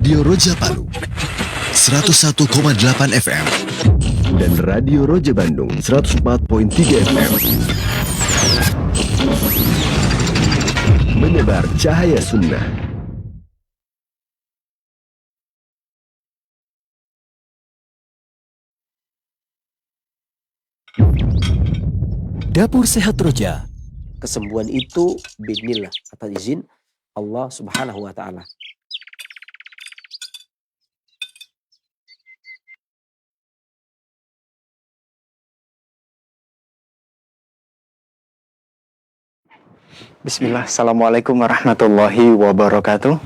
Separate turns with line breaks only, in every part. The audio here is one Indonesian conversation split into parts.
Radio Roja Palu 101,8 FM
dan Radio Roja Bandung 104.3 FM. Menebar cahaya sunnah.
Dapur Sehat Roja. Kesembuhan itu bismillah, atas izin Allah Subhanahu wa taala.
Bismillah, Assalamualaikum warahmatullahi wabarakatuh.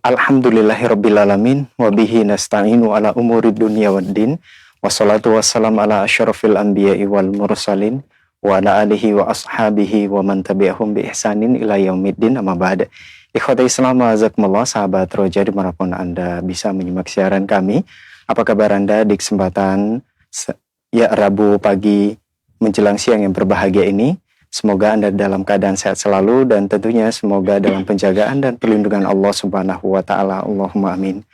Alhamdulillahirrabbilalamin. Wabihi nasta'inu ala umuri dunia waddin. Wassalatu wassalamu ala asyrafil anbiya'i wal mursalin. Wa ala alihi wa ashabihi wa man tabi'ahum bi ihsanin ila yaumiddin, amma ba'da. Ikhwata Islam azakumullah, sahabat Roja dimanapun Anda bisa menyimak siaran kami. Apa kabar Anda di kesempatan Rabu pagi menjelang siang yang berbahagia ini? Semoga Anda dalam keadaan sehat selalu dan tentunya semoga dalam penjagaan dan perlindungan Allah Subhanahu wa taala. Allahumma amin.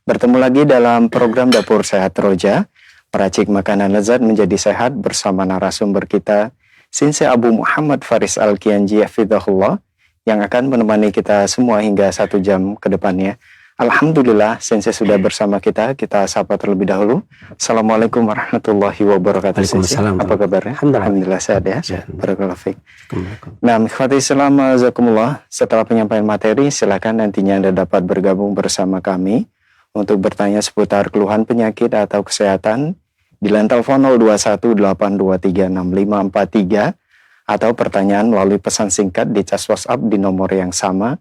Bertemu lagi dalam program Dapur Sehat Roja, meracik makanan lezat menjadi sehat bersama narasumber kita Sensei Abu Muhammad Faris Al-Kianji hafizahullah yang akan menemani kita semua hingga 1 jam ke depannya. Alhamdulillah, Sensei sudah bersama kita. Kita sapa terlebih dahulu. Assalamualaikum warahmatullahi wabarakatuh.
Waalaikumsalam.
Apa kabarnya? Alhamdulillah sehat ya. Barakallahu fiik. Nah, ikhwati Islam azakumullah, setelah penyampaian materi, silakan nantinya Anda dapat bergabung bersama kami untuk bertanya seputar keluhan penyakit atau kesehatan di line telepon 0218236543 atau pertanyaan melalui pesan singkat di cas WhatsApp di nomor yang sama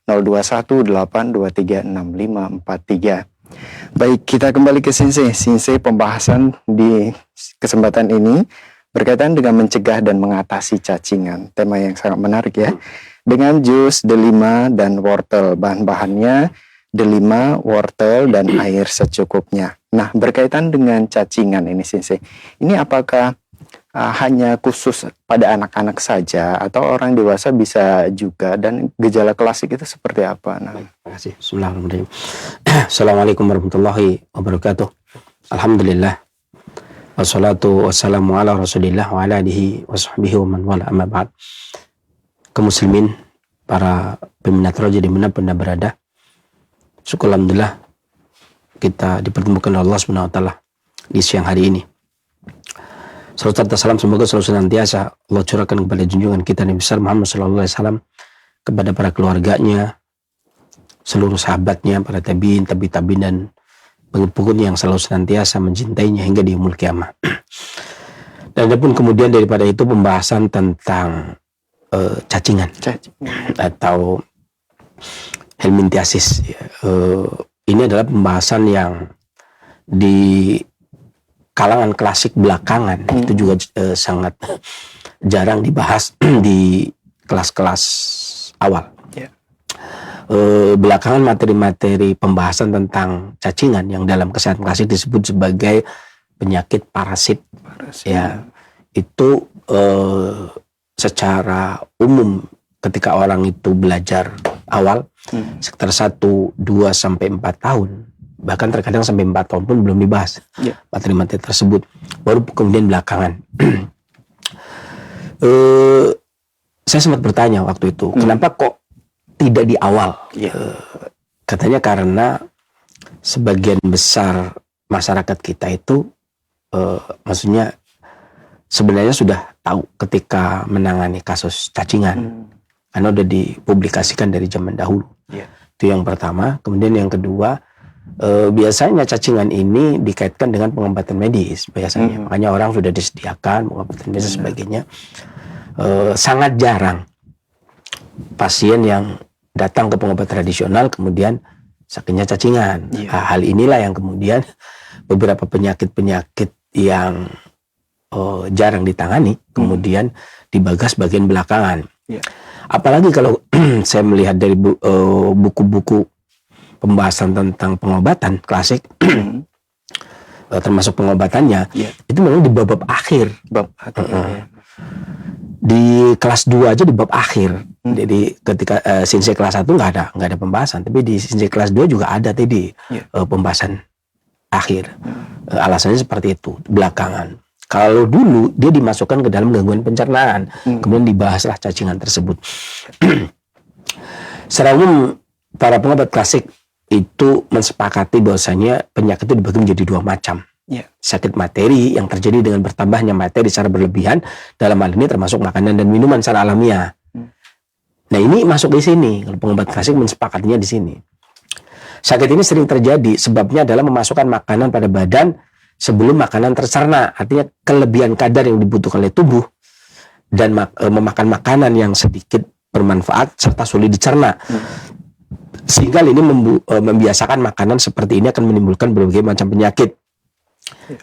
0218236543. Baik, kita kembali ke Sensei. Sensei, pembahasan di kesempatan ini berkaitan dengan mencegah dan mengatasi cacingan. Tema yang sangat menarik ya. Dengan jus delima dan wortel. Bahan-bahannya delima, wortel, dan air secukupnya. Nah, berkaitan dengan cacingan ini Sensei. Ini apakah hanya khusus pada anak-anak saja atau orang dewasa bisa juga, dan gejala klasik itu seperti apa? Nah,
terima kasih. Bismillahirrahmanirrahim. Assalamualaikum warahmatullahi wabarakatuh. Alhamdulillah. Wassalatu wassalamu ala rasulillah wa ala alihi wa sahbihi wa man wala, amma ba'd. Kaum muslimin, para peminat Roja dimanapun Anda berada, syukur alhamdulillah kita dipertemukan oleh Allah Subhanahu wa taala di siang hari ini. Salawat dan salam semoga selalu senantiasa Allah curahkan kepada junjungan kita Nabi besar Muhammad sallallahu alaihi wasallam, kepada para keluarganya, seluruh sahabatnya, para tabiin dan pengikutnya yang selalu senantiasa mencintainya hingga di yaumul qiyamah. Dan adapun kemudian daripada itu pembahasan tentang cacingan atau helminthiasis. Ini adalah pembahasan yang di kalangan klasik belakangan itu juga sangat jarang dibahas di kelas-kelas awal. Belakangan materi-materi pembahasan tentang cacingan yang dalam kesehatan klasik disebut sebagai penyakit parasit. Ya, itu secara umum ketika orang itu belajar awal sekitar 1, 2 sampai 4 tahun. Bahkan terkadang sampai 4 tahun pun belum dibahas materi-materi tersebut, baru kemudian belakangan. Saya sempat bertanya waktu itu, kenapa kok tidak di awal? Katanya karena sebagian besar masyarakat kita itu, maksudnya sebenarnya sudah tahu ketika menangani kasus cacingan, karena udah dipublikasikan dari zaman dahulu. Itu yang pertama. Kemudian yang kedua, biasanya cacingan ini dikaitkan dengan pengobatan medis biasanya. Makanya orang sudah disediakan pengobatan medis dan sebagainya. Sangat jarang pasien yang datang ke pengobatan tradisional kemudian sakitnya cacingan. Hal inilah yang kemudian beberapa penyakit-penyakit yang jarang ditangani kemudian dibagas bagian belakangan. Apalagi kalau saya melihat dari buku-buku pembahasan tentang pengobatan klasik, termasuk pengobatannya, itu memang di bab akhir. di kelas 2 aja di bab akhir. Jadi ketika Shinsei kelas 1 nggak ada pembahasan, tapi di Shinsei kelas 2 juga ada tadi pembahasan akhir. Alasannya seperti itu belakangan. Kalau dulu dia dimasukkan ke dalam gangguan pencernaan, kemudian dibahaslah cacingan tersebut. Secara umum para pengobat klasik itu mensepakati bahwasanya penyakit itu dibagi menjadi 2 macam. Sakit materi yang terjadi dengan bertambahnya materi secara berlebihan, dalam hal ini termasuk makanan dan minuman secara alamiah. Nah ini masuk di sini, kalau pengobat klasik mensepakatinya di sini. Sakit ini sering terjadi, sebabnya adalah memasukkan makanan pada badan sebelum makanan tercerna, artinya kelebihan kadar yang dibutuhkan oleh tubuh dan memakan makanan yang sedikit bermanfaat serta sulit dicerna. Sehingga ini membiasakan makanan seperti ini akan menimbulkan berbagai macam penyakit.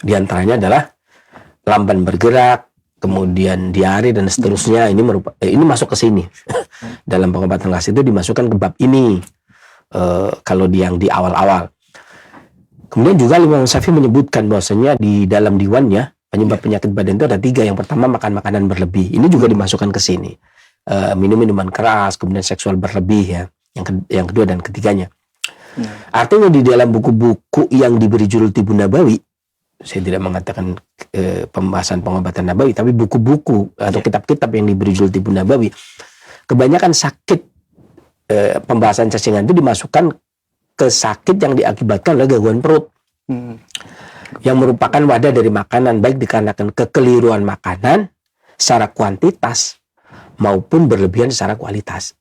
Di antaranya adalah lamban bergerak, kemudian diare dan seterusnya. Ini masuk ke sini. Dalam pengobatan klasik itu dimasukkan ke bab ini. Kalau yang di awal-awal. Kemudian juga Imam Syafi'i menyebutkan bahwasanya di dalam diwannya penyebab penyakit badan itu ada 3. Yang pertama makan makanan berlebih. Ini juga dimasukkan ke sini. Minum minuman keras, kemudian seksual berlebih ya. Yang kedua dan ketiganya. Artinya di dalam buku-buku yang diberi judul Tibun Nabawi, saya tidak mengatakan pembahasan pengobatan Nabawi, tapi buku-buku atau kitab-kitab yang diberi judul Tibun Nabawi, kebanyakan sakit pembahasan cacingan itu dimasukkan ke sakit yang diakibatkan oleh gangguan perut, yang merupakan wadah dari makanan, baik dikarenakan kekeliruan makanan secara kuantitas maupun berlebihan secara kualitas.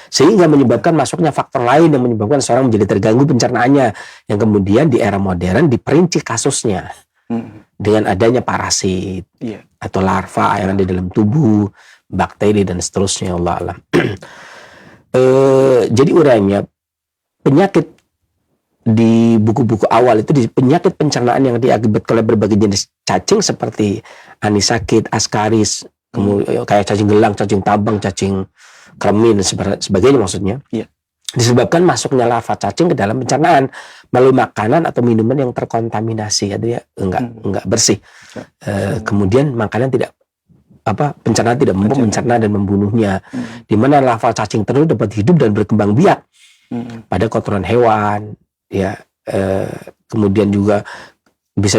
Sehingga menyebabkan masuknya faktor lain yang menyebabkan seorang menjadi terganggu pencernaannya, yang kemudian di era modern diperinci kasusnya dengan adanya parasit atau larva yang ada di dalam tubuh, bakteri dan seterusnya. Allah alam. Jadi uraiannya, penyakit di buku-buku awal itu penyakit pencernaan yang diakibatkan oleh berbagai jenis cacing seperti anisakit, askaris, kemudian kayak cacing gelang, cacing tabang, cacing kremi dan sebagainya maksudnya. Disebabkan masuknya larva cacing ke dalam pencernaan melalui makanan atau minuman yang terkontaminasi, artinya enggak bersih. Kemudian makanan tidak pencernaan tidak mampu mencerna dan membunuhnya. Di mana larva cacing tersebut dapat hidup dan berkembang biak pada kotoran hewan, ya. Kemudian juga bisa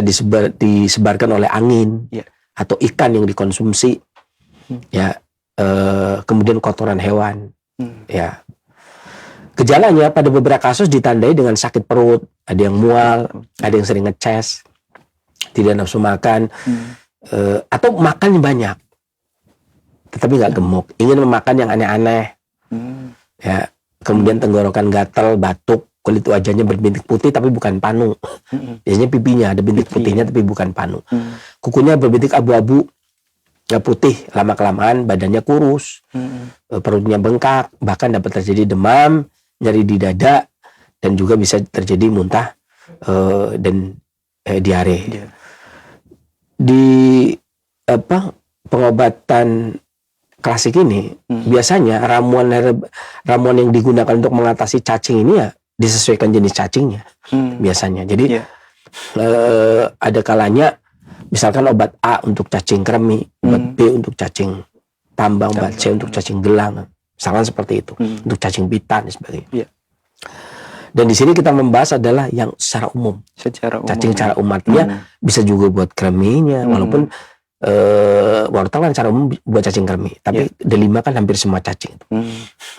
disebarkan oleh angin atau ikan yang dikonsumsi, ya. Kemudian kotoran hewan, ya. Gejalanya pada beberapa kasus ditandai dengan sakit perut, ada yang mual, ada yang sering ngeces, tidak nafsu makan, atau makan banyak tetapi nggak gemuk, ingin memakan yang aneh-aneh, ya. Kemudian tenggorokan gatal, batuk, kulit wajahnya berbintik putih tapi bukan panu. Biasanya pipinya ada bintik putihnya tapi bukan panu. Kukunya berbintik abu-abu, nggak putih, lama-kelamaan badannya kurus, perutnya bengkak, bahkan dapat terjadi demam, nyeri di dada, dan juga bisa terjadi muntah dan diare. Di pengobatan klasik ini biasanya ramuan yang digunakan untuk mengatasi cacing ini ya disesuaikan jenis cacingnya biasanya. Jadi ada kalanya misalkan obat A untuk cacing kremi, obat B untuk cacing tambang, obat C untuk cacing gelang, misalkan seperti itu, untuk cacing pita dan sebagainya. Dan di sini kita membahas adalah yang secara umum, cacing secara umum, artinya bisa juga buat kreminya, walaupun wortel kan secara umum buat cacing kremi, tapi delima kan hampir semua cacing,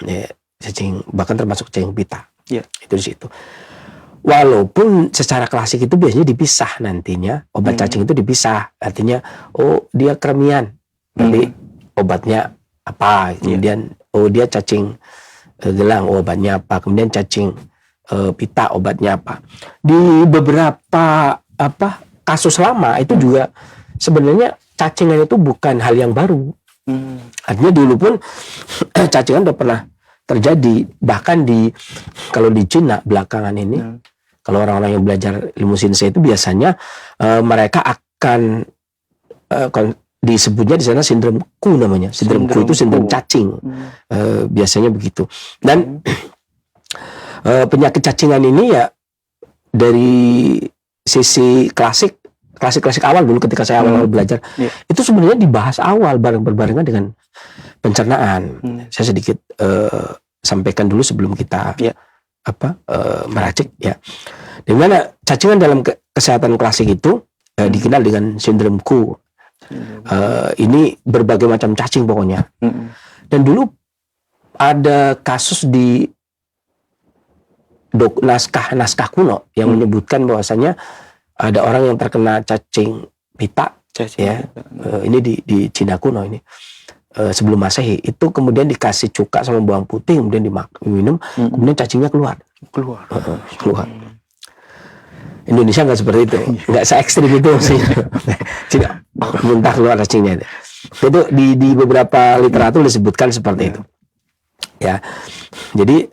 ya, cacing bahkan termasuk cacing pita, itu di situ. Walaupun secara klasik itu biasanya dipisah nantinya, obat cacing itu dipisah, artinya dia kremian, berarti obatnya apa, kemudian dia cacing gelang, obatnya apa, kemudian cacing pita, obatnya apa. Di beberapa kasus lama itu juga sebenarnya cacingan itu bukan hal yang baru. Artinya dulu pun cacingan udah pernah terjadi, bahkan kalau di Cina belakangan ini, kalau orang-orang yang belajar ilmu Shinsei itu biasanya mereka akan disebutnya di sana sindrom Ku namanya. Sindrom Ku itu sindrom cacing. Biasanya begitu. Dan penyakit cacingan ini ya dari sisi klasik awal dulu ketika saya awal belajar itu sebenarnya dibahas awal berbarengan dengan pencernaan. Saya sedikit sampaikan dulu sebelum kita
Ya.
meracik ya. Di mana cacingan dalam kesehatan klasik itu dikenal dengan sindrom Ku. Ini berbagai macam cacing pokoknya. Dan dulu ada kasus di naskah kuno yang menyebutkan bahwasanya ada orang yang terkena cacing pita ya. Ini di Cina kuno ini. Sebelum Masehi itu kemudian dikasih cuka sama bawang putih, kemudian diminum, kemudian cacingnya keluar. Indonesia nggak seperti itu, nggak se ekstrim itu sih. Cina muntah keluar cacingnya. Itu di beberapa literatur disebutkan seperti itu. Ya, jadi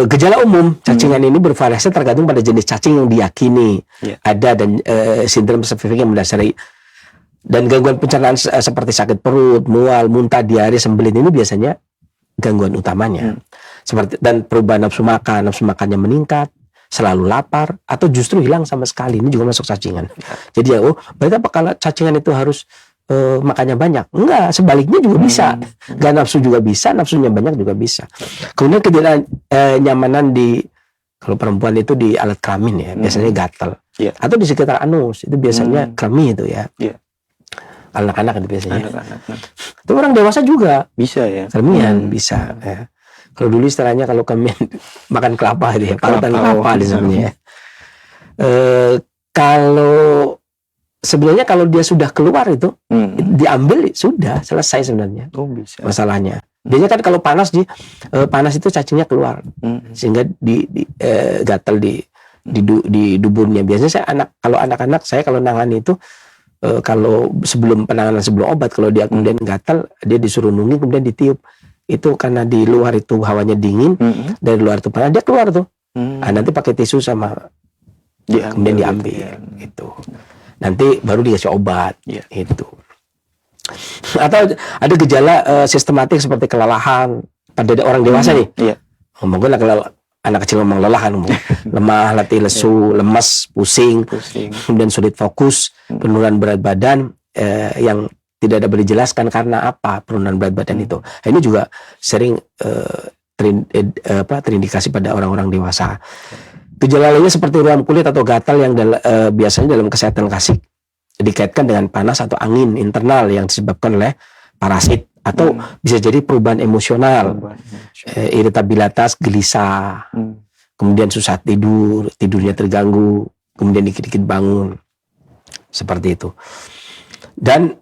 gejala umum cacingan ini bervariasi tergantung pada jenis cacing yang diyakini ada dan sindrom spesifik yang mendasari. Dan gangguan pencernaan seperti sakit perut, mual, muntah, diare, sembelit ini biasanya gangguan utamanya. Seperti dan perubahan nafsu makannya meningkat, selalu lapar atau justru hilang sama sekali. Ini juga masuk cacingan. Jadi berarti apa kalau cacingan itu harus makannya banyak? Enggak, sebaliknya juga bisa. Gak nafsu juga bisa, nafsunya banyak juga bisa. Kemudian ketidaknyamanan kalau perempuan itu di alat kelamin ya, biasanya gatal. Atau di sekitar anus, itu biasanya kremi itu ya. Anak-anak itu biasanya. Itu orang dewasa juga
Bisa ya.
kremian bisa ya. Kalau dulu istilahnya kalau kami makan kelapa itu ya, parutan kelapa di namanya. Kalau sebenarnya kalau dia sudah keluar itu diambil sudah selesai sebenarnya
Bisa.
masalahnya. Biasanya kan kalau panas itu cacingnya keluar sehingga gatal di duburnya. Biasanya kalau anak-anak saya kalau nangani itu kalau sebelum penanganan sebelum obat, kalau dia kemudian gatal, dia disuruh nungging kemudian ditiup. Itu karena di luar itu hawanya dingin, dari luar itu panas, dia keluar tuh. Nanti pakai tisu sama kemudian diambil gitu. Nanti baru dikasih obat itu. Atau ada gejala sistematik seperti kelelahan pada orang dewasa nih. Mungkin anak kecil ngomong lelahan, lemah, letih, lesu, lemas, pusing, kemudian sulit fokus, penurunan berat badan yang tidak dapat dijelaskan karena apa penurunan berat badan itu. Ini juga sering terindikasi pada orang-orang dewasa. Gejala lainnya seperti ruam kulit atau gatal yang biasanya dalam kesehatan klasik dikaitkan dengan panas atau angin internal yang disebabkan oleh parasit. Atau bisa jadi perubahan emosional, iritabilitas, gelisah, kemudian susah tidurnya terganggu, kemudian dikit-dikit bangun, seperti itu. Dan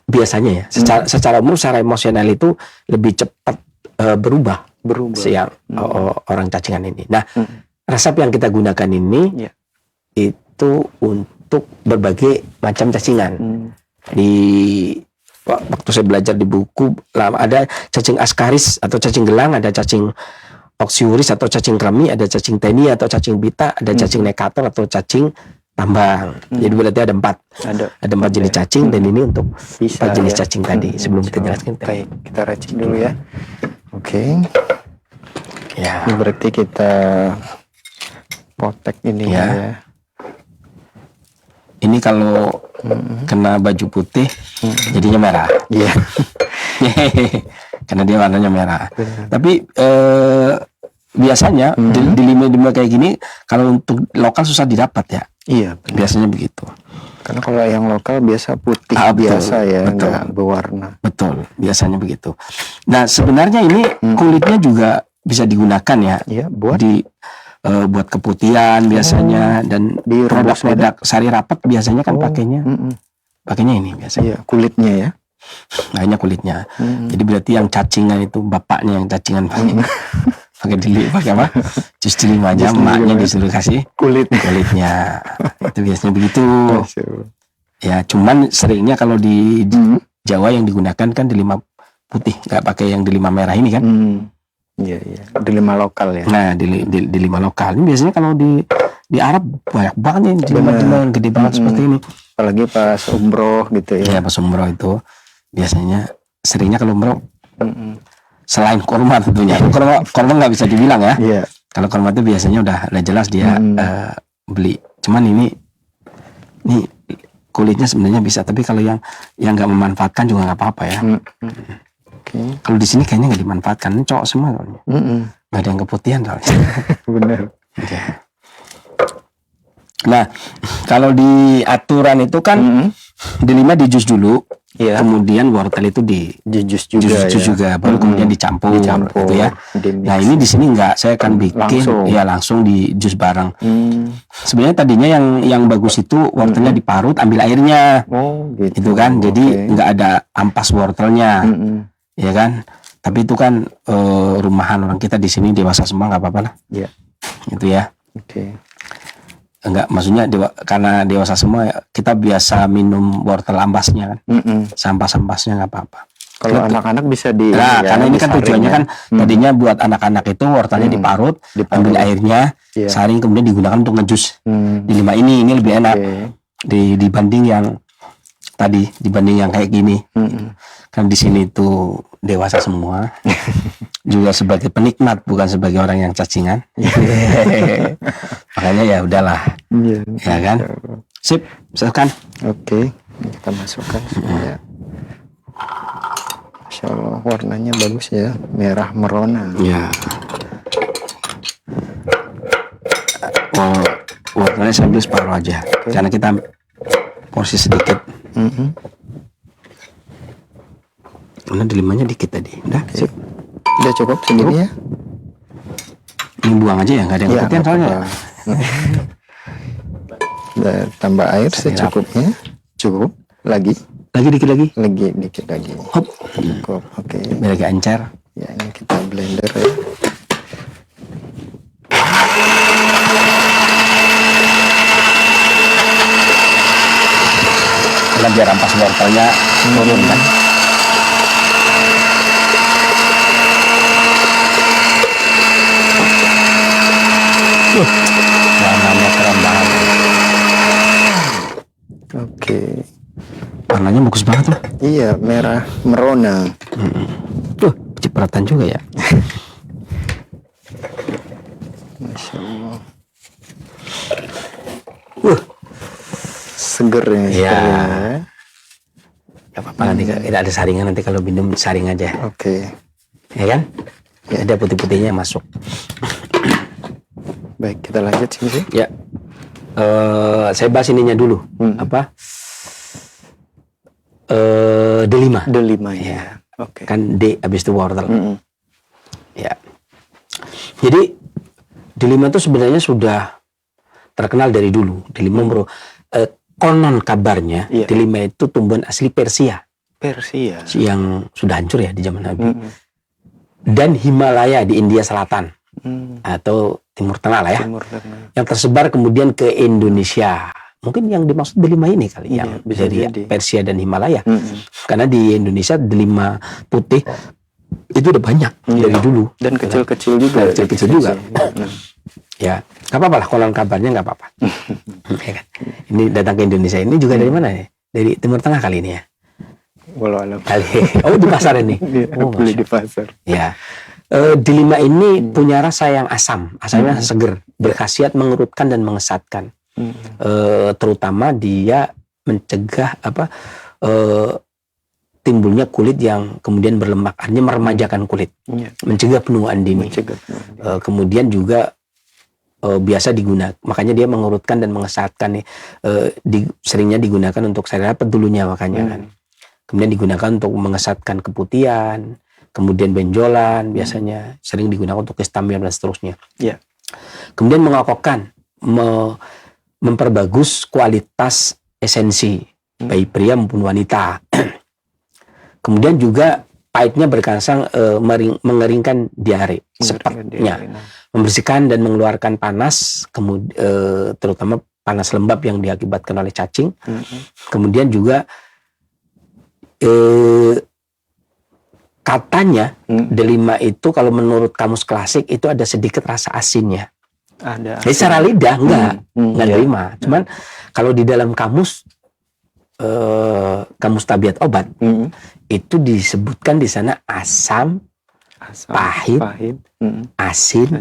biasanya ya, secara umum, secara emosional itu lebih cepat berubah. Yang orang cacingan ini. Nah, resep yang kita gunakan ini itu untuk berbagai macam cacingan. Waktu saya belajar di buku ada cacing askaris atau cacing gelang, ada cacing oksiuris atau cacing kremi, ada cacing teni atau cacing bita, ada cacing nekator atau cacing tambang. Jadi berarti ada empat jenis cacing dan ini untuk empat jenis cacing tadi. Sebelum kita jelaskan,
baik, kita racik dulu ya. Oke.
Ya.
Ini berarti kita potek ini ya.
Ini kalau kena baju putih jadinya merah.
Iya.
Karena dia warnanya merah. Tapi biasanya di lima kayak gini kalau untuk lokal susah didapat ya.
Iya.
Biasanya begitu.
Karena kalau yang lokal biasa putih biasa ya, nggak berwarna. Betul.
Biasanya begitu. Nah sebenarnya ini kulitnya juga bisa digunakan ya.
Iya.
Buat keputihan biasanya dan di produk-produk sari rapat biasanya kan pakainya ini biasanya.
Iya, kulitnya ya.
Hanya kulitnya. Jadi berarti yang cacingan itu bapaknya yang cacingan pakai apa? Jus 5 aja, emaknya disuruh kasih kulitnya. Itu biasanya begitu. Ya, cuman seringnya kalau di Jawa yang digunakan kan delima putih, nggak pakai yang delima merah ini kan.
Iya. Delima lokal ya.
Nah, delima lokal ini biasanya kalau di Arab banyak banget nih delima yang gede banget seperti ini.
Apalagi pas umroh gitu ya.
Iya, pas umroh itu biasanya seringnya kalau umroh selain kurma tentunya. Kurma nggak bisa dibilang ya.
Iya.
Kalau kurma itu biasanya udah jelas dia beli. Cuman ini kulitnya sebenarnya bisa, tapi kalau yang nggak memanfaatkan juga nggak apa-apa ya.
Oke.
Kalau di sini kayaknya nggak dimanfaatkan, ini cowok semua soalnya. Nggak ada yang keputihan soalnya.
Benar.
Ya. Nah, kalau di aturan itu kan dilima di jus dulu,
Iya.
kemudian wortel itu di
Jus juga
jus
ya.
juga, baru kemudian dicampur, gitu ya.
Di-mix.
Nah ini di sini nggak, saya akan bikin langsung di jus bareng. Sebenarnya tadinya yang bagus itu wortelnya diparut, ambil airnya,
Oh gitu.
itu kan, jadi nggak ada ampas wortelnya, ya kan. Tapi itu kan rumahan orang kita di sini dewasa semua, nggak apa-apa lah,
Iya.
gitu ya.
Oke.
Enggak, maksudnya karena dewasa semua kita biasa minum wortel ampasnya kan, sampah-sampasnya nggak apa-apa.
Kalau anak-anak bisa
Nah, karena ini kan
disaring
tujuannya
ya.
kan tadinya buat anak-anak itu wortelnya diparut, ambil airnya,
Iya.
saring kemudian digunakan untuk ngejus. Dilima ini lebih enak dibanding yang tadi, dibanding yang kayak gini. Kan di sini tuh dewasa semua, juga sebagai penikmat bukan sebagai orang yang cacingan. Makanya ya udahlah,
Iya.
ya kan. Sip, silakan.
Oke, kita masukkan ya. Masya Allah, warnanya bagus ya, merah merona.
Ya. Wortelnya sambil separuh aja, karena kita porsi sedikit. Karena dilimanya dikit tadi, udah. Sip.
Udah cukup segini ya?
Ini buang aja ya, nggak ada yang keputihan soalnya. Ya.
Udah tambah air secukupnya. Cukup. Lagi
Dikit lagi.
dikit lagi.
Hop.
Cukup. Oke.
Biar agak encer.
Ya ini kita blender ya.
Karena biar ampas wortelnya turun kan. Warnanya keren banget.
Oke.
Warnanya bagus banget loh.
Iya, merah merona.
Tuh, cipratan juga ya.
Masya Allah.
Iya.
Seger ya. seger ya.
Gak apa-apa, nanti tidak ada saringan, nanti kalau minum saring aja.
Oke.
Ya kan? Ada putih-putihnya masuk.
Baik, kita lanjut sini.
Ya. Saya bahas ininya dulu. Apa? D5.
D5
Ya.
ya. Oke.
Kan D habis itu wortel. Ya. Jadi D5 itu sebenarnya sudah terkenal dari dulu. D5 bro. Konon kabarnya D5 itu tumbuhan asli Persia.
Persia.
Yang sudah hancur ya di zaman Nabi. Dan Himalaya di India Selatan. Atau Timur Tengah lah ya.
Timur Tengah.
Yang tersebar kemudian ke Indonesia. Mungkin yang dimaksud delima ini kali, yang
bisa
dari
jadi.
Persia dan Himalaya. Karena di Indonesia delima putih itu udah banyak dari dulu.
Dan kecil-kecil juga.
Kecil-kecil juga. Ya, nggak apa-apa lah, konon kabarnya nggak apa-apa. Ya kan? Ini datang ke Indonesia ini juga dari mana ya? Dari Timur Tengah kali ini ya.
Walau alam.
Oh, di pasar ini. Oh,
Beli di pasar.
Ya. Delima ini punya rasa yang asam, asamnya seger, berkhasiat mengerutkan dan mengesatkan. Terutama dia mencegah timbulnya kulit yang kemudian berlemak, artinya meremajakan kulit, mencegah penuaan dini. Kemudian juga biasa digunakan, makanya dia mengurutkan dan mengesatkan nih. Seringnya digunakan untuk syarat dulunya makanya kan. Kemudian digunakan untuk mengesatkan keputihan, kemudian benjolan, biasanya sering digunakan untuk kestamian dan seterusnya. Kemudian mengokohkan, memperbagus kualitas esensi baik pria maupun wanita. Kemudian juga pahitnya berkasang mengeringkan diare, sepatnya, membersihkan dan mengeluarkan panas, terutama panas lembab yang diakibatkan oleh cacing. Kemudian juga katanya delima itu kalau menurut kamus klasik itu ada sedikit rasa asinnya.
Ada.
Jadi secara lidah enggak delima. Cuman kalau di dalam kamus tabiat obat itu disebutkan di sana asam, pahit, asin,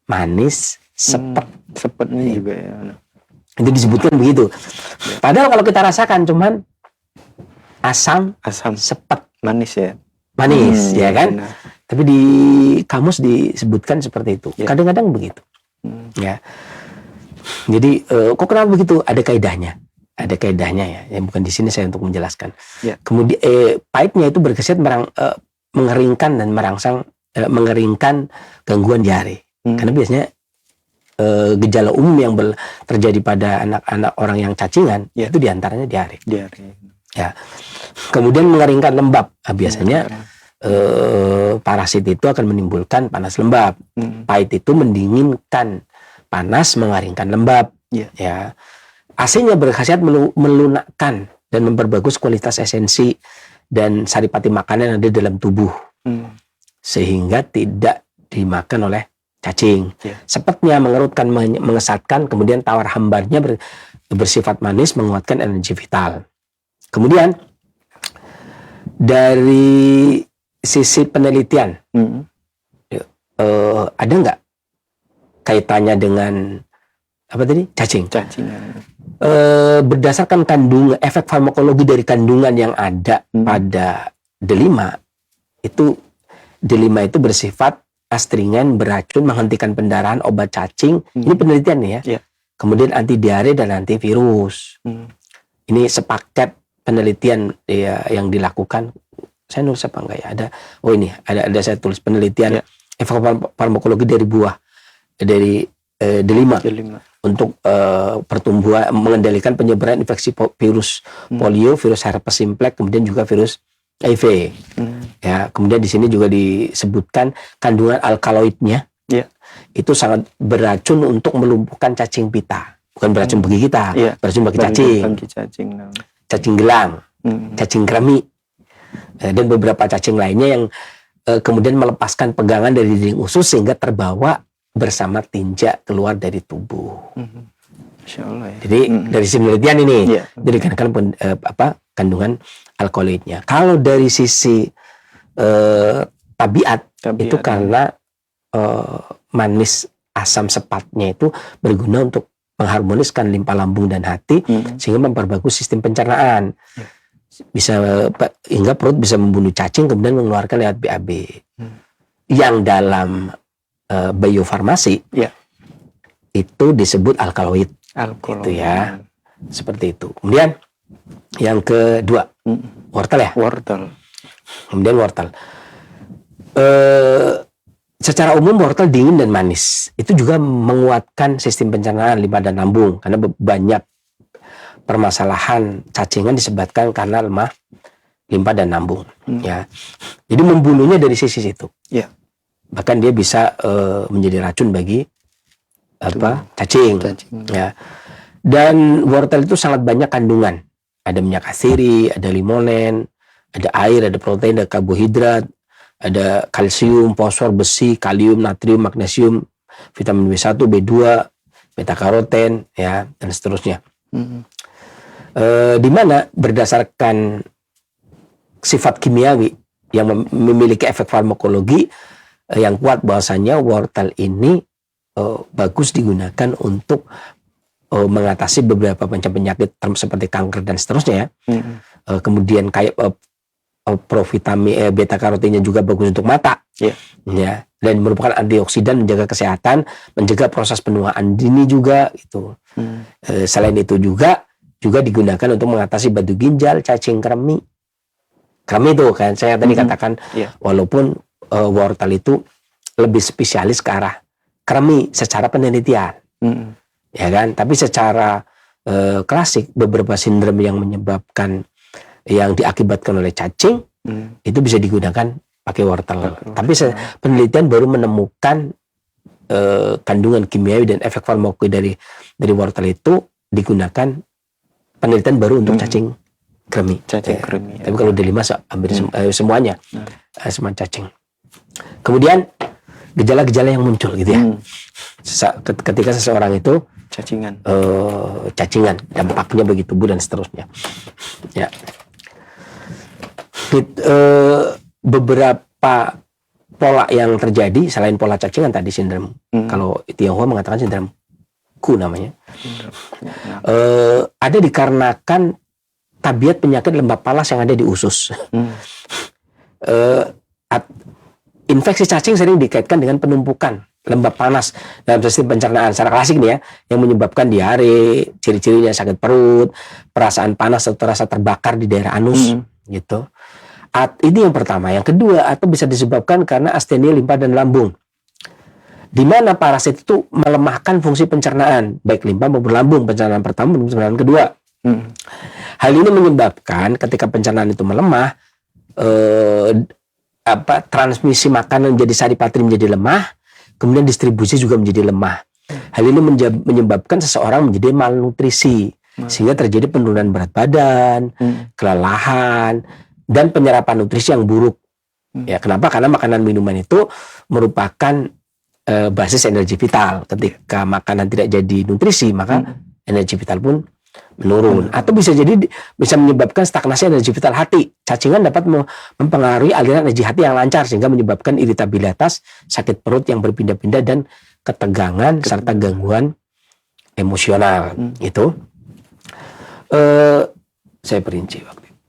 manis, sepet.
Sepetnya juga ya.
Itu disebutkan begitu. Padahal kalau kita rasakan cuman asam, sepet,
manis ya.
manis, ya kan?
Benar.
Tapi di kamus disebutkan seperti itu.
Ya.
Kadang-kadang begitu. Ya. Jadi kok kenapa begitu? Ada kaidahnya. Ada kaidahnya ya. Yang bukan di sini saya untuk menjelaskan.
Ya.
Kemudian pahitnya itu berkhasiat mengeringkan dan mengeringkan gangguan diare. Karena biasanya gejala umum yang terjadi pada anak-anak orang yang cacingan itu diantaranya diare. Ya. Kemudian mengeringkan lembab. Nah, biasanya parasit itu akan menimbulkan panas lembab. Pahit itu mendinginkan, panas mengeringkan lembab. Ya. AC-nya berkhasiat melunakkan dan memperbagus kualitas esensi dan saripati makanan yang ada dalam tubuh, sehingga tidak dimakan oleh cacing. Sepetnya mengerutkan, mengesatkan, kemudian tawar hambarnya bersifat manis, menguatkan energi vital. Kemudian dari sisi penelitian, ada nggak kaitannya dengan apa tadi? Cacingan. Berdasarkan efek farmakologi dari kandungan yang ada pada D5, D5 itu bersifat astringan, beracun, menghentikan pendarahan, obat cacing. Ini penelitian nih ya. Kemudian anti diare dan antivirus. Ini sepaket penelitian ya, yang dilakukan. Saya nulis apa enggak ya? Ada saya tulis penelitian efek farmakologi dari buah dari D5. Untuk pertumbuhan, mengendalikan penyebaran infeksi virus polio, virus herpes simplex, kemudian juga virus HIV. Ya, kemudian di sini juga disebutkan kandungan alkaloidnya itu sangat beracun untuk melumpuhkan cacing pita. Bukan beracun bagi kita, beracun bagi cacing. Cacing gelang, cacing kremi, dan beberapa cacing lainnya yang kemudian melepaskan pegangan dari dinding usus sehingga terbawa bersama tinja keluar dari tubuh. Masya Allah, ya. Jadi dari sisi penelitian ini dikarenakan kandungan alkaloidnya. Kalau dari sisi tabiat itu karena manis asam sepatnya itu berguna untuk mengharmoniskan limpa lambung dan hati sehingga memperbagus sistem pencernaan. Bisa hingga perut bisa membunuh cacing kemudian mengeluarkan lewat BAB. Yang dalam biofarmasi itu disebut alkaloid. Itu ya. Seperti itu. Kemudian yang kedua, wortel ya? Kemudian wortel. Secara umum wortel dingin dan manis. Itu juga menguatkan sistem pencernaan limpa dan lambung karena banyak permasalahan cacingan disebabkan karena lemah limpa dan lambung. Ya. Jadi membunuhnya dari sisi situ. Bahkan dia bisa menjadi racun bagi cacing. Ya. Dan wortel itu sangat banyak kandungan. Ada minyak asiri, ada limonen, ada air, ada protein, ada karbohidrat, ada kalsium, fosfor, besi, kalium, natrium, magnesium, vitamin B1, B2, beta karoten, ya, dan seterusnya. Di mana berdasarkan sifat kimiawi yang memiliki efek farmakologi yang kuat, bahwasanya wortel ini bagus digunakan untuk mengatasi beberapa macam penyakit seperti kanker dan seterusnya. Kemudian kayak provitamin beta karotennya juga bagus untuk mata. Ya, dan merupakan antioksidan, menjaga kesehatan, menjaga proses penuaan dini juga itu. Selain itu juga digunakan untuk mengatasi batu ginjal, cacing kremi. Kremi itu kan saya tadi katakan walaupun wortel itu lebih spesialis ke arah kremi secara penelitian. Ya kan, tapi secara klasik beberapa sindrom yang menyebabkan yang diakibatkan oleh cacing itu bisa digunakan pakai wortel. Tapi penelitian baru menemukan kandungan kimiawi dan efek farmakologi dari wortel itu digunakan penelitian baru untuk cacing kremi. Tapi kalau D5 hampir semuanya semua cacing. Kemudian gejala-gejala yang muncul gitu ya. Ketika seseorang itu cacingan, dampaknya bagi tubuh dan seterusnya. Ya. Beberapa pola yang terjadi selain pola cacingan tadi sindrom. Kalau Tionghoa mengatakan sindrom ku namanya. Ada dikarenakan tabiat penyakit lembab panas yang ada di usus. Infeksi cacing sering dikaitkan dengan penumpukan lembab panas dalam sistem pencernaan secara klasik nih ya, yang menyebabkan diare, ciri-cirinya sakit perut, perasaan panas atau rasa terbakar di daerah anus gitu. Ini yang pertama. Yang kedua, atau bisa disebabkan karena astenia limpa dan lambung, di mana parasit itu melemahkan fungsi pencernaan baik limpa maupun lambung, pencernaan pertama maupun pencernaan kedua. Hal ini menyebabkan ketika pencernaan itu melemah, transmisi makanan menjadi saripatri menjadi lemah, kemudian distribusi juga menjadi lemah. Hal ini menyebabkan seseorang menjadi malnutrisi, sehingga terjadi penurunan berat badan, kelelahan, dan penyerapan nutrisi yang buruk. Ya, kenapa? Karena makanan minuman itu merupakan basis energi vital. Ketika makanan tidak jadi nutrisi, maka energi vital pun menurun. Atau bisa menyebabkan stagnasi energi vital hati. Cacingan dapat mempengaruhi aliran energi hati yang lancar, sehingga menyebabkan iritabilitas, sakit perut yang berpindah-pindah, dan ketegangan serta gangguan emosional. Itu saya perinci waktu itu.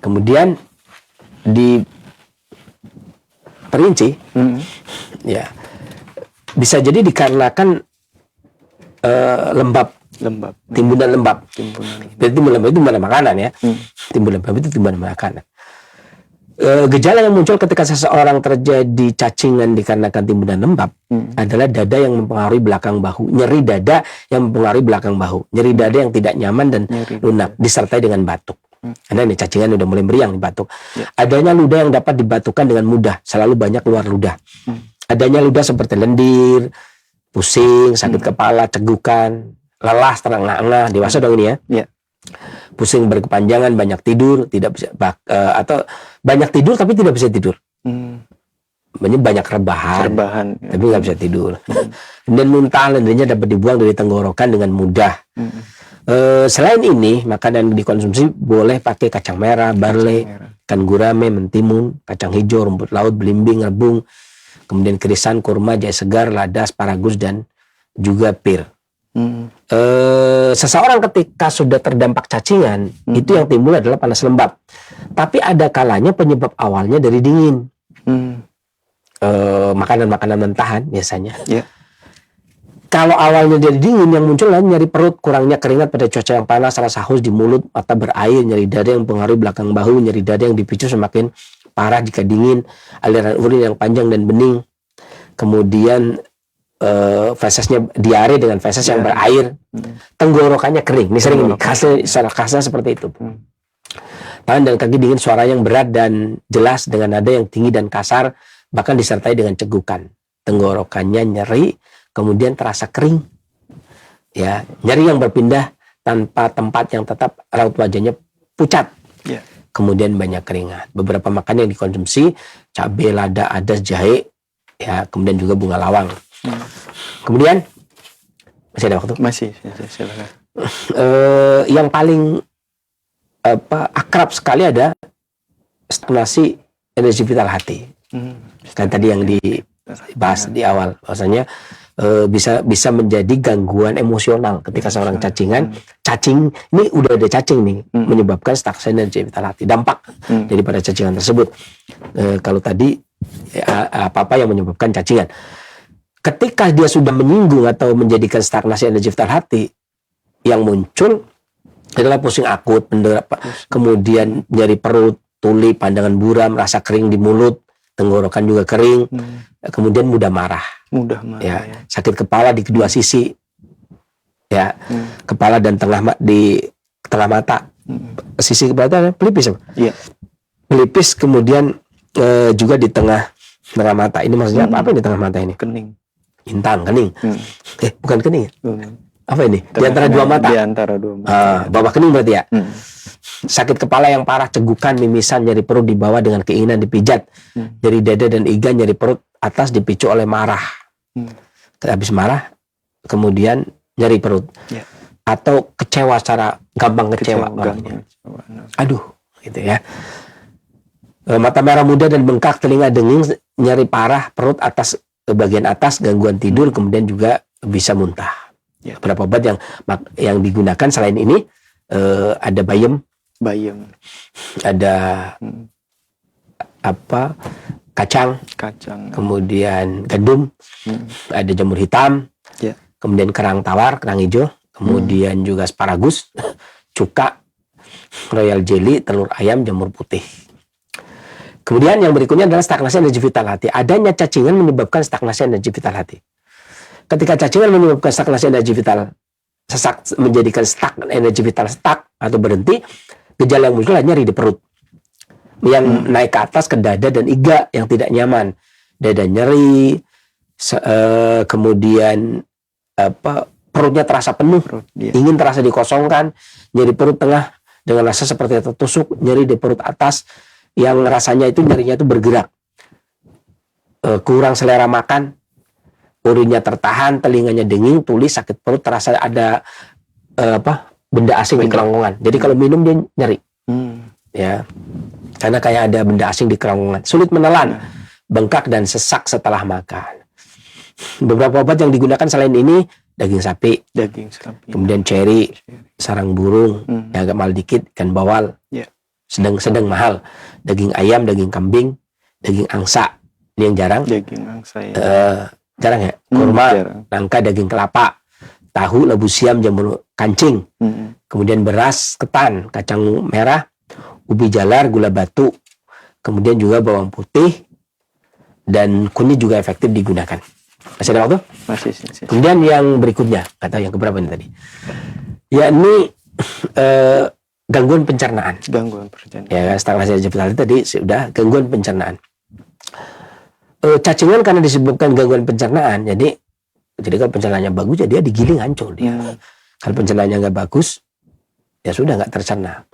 Kemudian diperinci, ya bisa jadi dikarenakan timbunan lembab. Jadi timbunan lembab itu timbunan makanan ya. Timbunan lembab itu timbunan makanan. Gejala yang muncul ketika seseorang terjadi cacingan dikarenakan timbunan lembab adalah dada yang mempengaruhi belakang bahu, nyeri dada yang mempengaruhi belakang bahu, nyeri dada yang tidak nyaman dan lunak, disertai dengan batuk. Karena ini cacingan udah mulai meriang di batuk. Adanya ludah yang dapat dibatukan dengan mudah, selalu banyak keluar ludah. Adanya ludah seperti lendir, pusing, sakit kepala, cegukan, lelah, terengah-engah, dewasa dong ini ya. Pusing berkepanjangan, banyak tidur, tidak bisa atau banyak tidur tapi tidak bisa tidur. Banyak rebahan tapi nggak bisa tidur. Dan muntah, lendirnya dapat dibuang dari tenggorokan dengan mudah. Selain ini, makanan dikonsumsi boleh pakai kacang merah, barley, ikan gurame, mentimun, kacang hijau, rumput laut, belimbing, rebung, kemudian kerisan, kurma, jahe segar, lada, asparagus, dan juga pir. Seseorang ketika sudah terdampak cacingan, itu yang timbul adalah panas lembab. Tapi ada kalanya penyebab awalnya dari dingin. Makanan-makanan mentahan biasanya. Kalau awalnya dari dingin, yang muncul adalah nyeri perut, kurangnya keringat pada cuaca yang panas, rasa haus di mulut, mata berair, nyeri dada yang mempengaruhi belakang bahu, nyeri dada yang dipicu semakin parah jika dingin, aliran urin yang panjang dan bening, kemudian fesesnya diare dengan feses yang berair, tenggorokannya kering. Ini sering ini, khasnya seperti itu. Tangan dan kaki dingin, suara yang berat dan jelas dengan nada yang tinggi dan kasar, bahkan disertai dengan cegukan. Tenggorokannya nyeri, kemudian terasa kering. Ya, nyeri yang berpindah tanpa tempat yang tetap, raut wajahnya pucat. Kemudian banyak keringat. Beberapa makanan yang dikonsumsi, cabai, lada, adas, jahe, ya, kemudian juga bunga lawang. Kemudian masih ada waktu? Masih, silakan. Yang paling akrab sekali ada stagnasi energi vital hati. Kan tadi yang dibahas di awal, bahwasanya bisa menjadi gangguan emosional ketika seorang cacing ini udah ada cacing nih, menyebabkan stagnasi energi vital hati, dampak daripada cacingan tersebut. Kalau tadi apa yang menyebabkan cacingan, ketika dia sudah menyinggung atau menjadikan stagnasi energi vital hati, yang muncul adalah pusing akut, kemudian nyeri perut, tuli, pandangan buram, rasa kering di mulut, tenggorokan juga kering, kemudian mudah marah, ya. Sakit kepala di kedua sisi, ya, kepala dan di tengah mata, sisi kepala itu pelipis, pelipis, kemudian juga di tengah mata. Ini maksudnya apa di tengah mata ini? Kening. Intang, kening. Bukan kening. Apa ini? Di antara dua mata. Di antara dua mata. Bawah kening berarti ya. Sakit kepala yang parah, cegukan, mimisan, nyeri perut di bawah dengan keinginan dipijat. Nyeri dada dan iga, nyeri perut atas dipicu oleh marah. Habis marah, kemudian nyeri perut. Atau kecewa, secara gampang kecewa. Aduh, gitu ya. Mata merah muda dan bengkak, telinga denging, nyeri parah, perut atas, bagian atas, gangguan tidur, kemudian juga bisa muntah.
Ya.
Beberapa obat yang digunakan selain ini ada bayam, ada kacang, kemudian gandum, ada jamur hitam,
Ya.
kemudian kerang tawar, kerang hijau, kemudian juga asparagus, cuka, royal jelly, telur ayam, jamur putih. Kemudian yang berikutnya adalah stagnasi energi vital hati. Adanya cacingan menyebabkan stagnasi energi vital hati. Ketika cacingan menyebabkan stagnasi energi vital sesak, menjadikan energi vital stuck atau berhenti, gejala yang muncul nyeri di perut yang naik ke atas ke dada dan iga yang tidak nyaman, dada nyeri, kemudian perutnya terasa penuh, ingin terasa dikosongkan, nyeri perut tengah dengan rasa seperti tertusuk, nyeri di perut atas yang rasanya itu nyerinya itu bergerak, kurang selera makan, urinnya tertahan, telinganya denging, tuli, sakit perut, terasa ada benda asing di kerongkongan. Jadi kalau minum dia nyeri, ya, karena kayak ada benda asing di kerongkongan. Sulit menelan, bengkak dan sesak setelah makan. Beberapa obat yang digunakan selain ini daging sapi, kemudian ceri, sarang burung, yang agak mahal dikit, ikan bawal, sedang mahal, daging ayam, daging kambing, daging angsa, ini yang jarang.
Daging angsa ya.
Jarang ya, kurma, nangka, daging kelapa, tahu, labu siam, jamur kancing, kemudian beras, ketan, kacang merah, ubi jalar, gula batu, kemudian juga bawang putih, dan kunyit juga efektif digunakan. Masih ada waktu?
Masih.
Kemudian yang berikutnya, kata yang keberapa ini tadi, yakni gangguan pencernaan. Ya, stagnasi energi vital tadi sudah gangguan pencernaan. Cacingan karena disebabkan gangguan pencernaan, jadi kalau pencernaannya bagus, ya dia digiling hancur dia. Kalau pencernaannya nggak bagus, ya sudah nggak tercerna.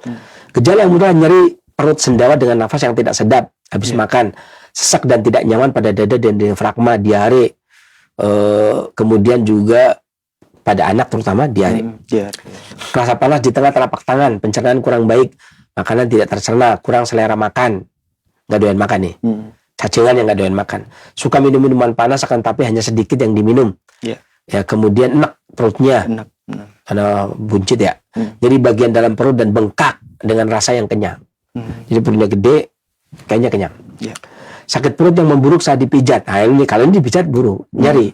Gejala yang mudah nyeri perut, sendawa dengan nafas yang tidak sedap habis makan, sesak dan tidak nyaman pada dada dan diafragma, diare, kemudian juga pada anak terutama diare. Rasa panas di tengah telapak tangan, pencernaan kurang baik, makanan tidak tercerna, kurang selera makan, nggak doyan makan nih. Cacingan yang nggak doyan makan, suka minum minuman panas akan tapi hanya sedikit yang diminum. Ya, kemudian enak perutnya, karena buncit ya. Jadi bagian dalam perut dan bengkak dengan rasa yang kenyang. Jadi perutnya gede, kayaknya kenyang. Sakit perut yang memburuk saat dipijat. Nah ini kalau ini dipijat buruk, nyeri.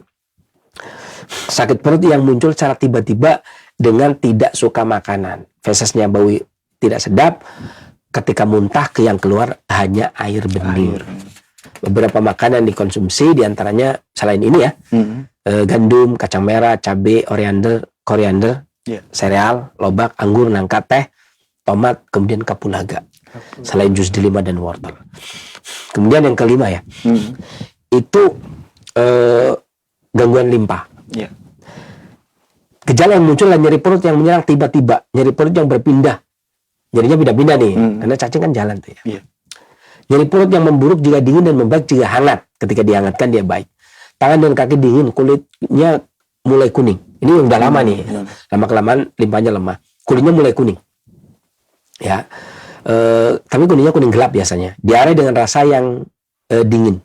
Sakit perut yang muncul secara tiba-tiba dengan tidak suka makanan, fesesnya bau tidak sedap, ketika muntah yang keluar hanya air bening. Beberapa makanan dikonsumsi, diantaranya selain ini ya, gandum, kacang merah, cabai, koriander, sereal, lobak, anggur, nangka, teh, tomat, kemudian kapulaga. Selain jus delima dan wortel. Kemudian yang kelima ya, itu gangguan limpa. Gejala yang muncul adalah nyeri perut yang menyerang tiba-tiba, nyeri perut yang berpindah, jadinya pindah-pindah nih, karena cacing kan jalan tuh ya. Nyeri perut yang memburuk jika dingin dan membaik jika hangat. Ketika dihangatkan dia baik. Tangan dan kaki dingin, kulitnya mulai kuning. Ini udah lama nih. Lama-kelamaan limpahnya lemah. Kulitnya mulai kuning. Ya. Tapi kuningnya kuning gelap biasanya. Diare dengan rasa yang dingin.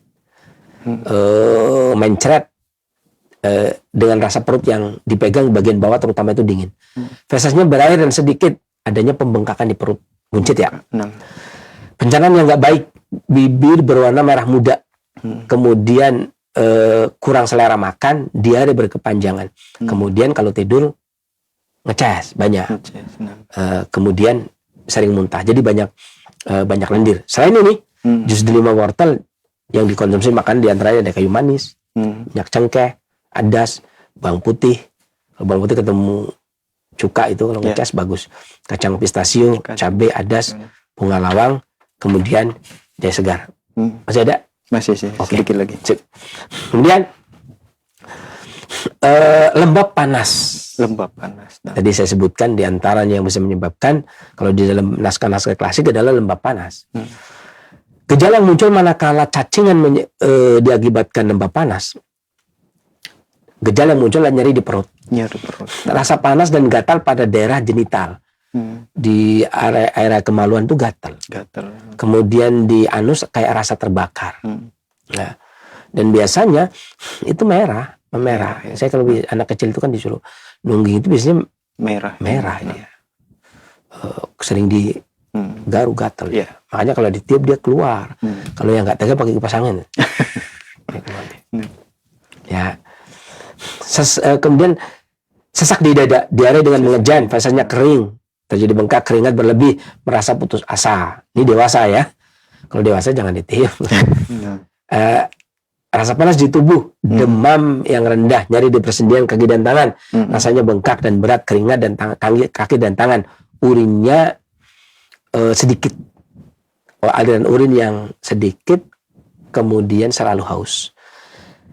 Mencret dengan rasa perut yang dipegang bagian bawah terutama itu dingin. Fesesnya berair dan sedikit adanya pembengkakan di perut. Buncit ya. Pencernaan yang nggak baik, bibir berwarna merah muda, kemudian kurang selera makan, diare berkepanjangan, kemudian kalau tidur ngeces banyak, kemudian sering muntah, jadi banyak lendir. Selain ini, jus delima wortel yang dikonsumsi makan diantaranya ada kayu manis, minyak cengkeh, adas, bawang putih. Kalau bawang putih ketemu cuka itu kalau ngeces bagus, kacang pistasium, cabai, adas, bunga lawang. Kemudian jahe segar. Masih ada?
Masih sih. Sedikit lagi.
Kemudian lembab panas. Tadi saya sebutkan diantaranya yang bisa menyebabkan, kalau di dalam naskah-naskah klasik adalah lembab panas. Gejala yang muncul manakala cacingan diakibatkan lembab panas. Gejala yang muncul adalah nyeri di perut. Rasa panas dan gatal pada daerah genital. Di area kemaluan tuh gatal. Kemudian di anus kayak rasa terbakar. Nah, dan biasanya itu merah memerah.
Ya.
Saya kalau anak kecil itu kan disuruh nungging itu biasanya merah dia. Sering di garu gatal.
Iya.
Makanya kalau ditiup dia keluar. Kalau yang nggak tega pakai kipas angin. Ya. Kemudian sesak di dada, diare dengan mengejan, fasenya kering, terjadi bengkak, keringat berlebih, merasa putus asa. Ini dewasa ya. Kalau dewasa jangan ditiup. Rasa panas di tubuh, demam yang rendah, nyeri di persendian kaki dan tangan, rasanya bengkak dan berat, keringat dan kaki dan tangan, urinnya sedikit, aliran urin yang sedikit, kemudian selalu haus.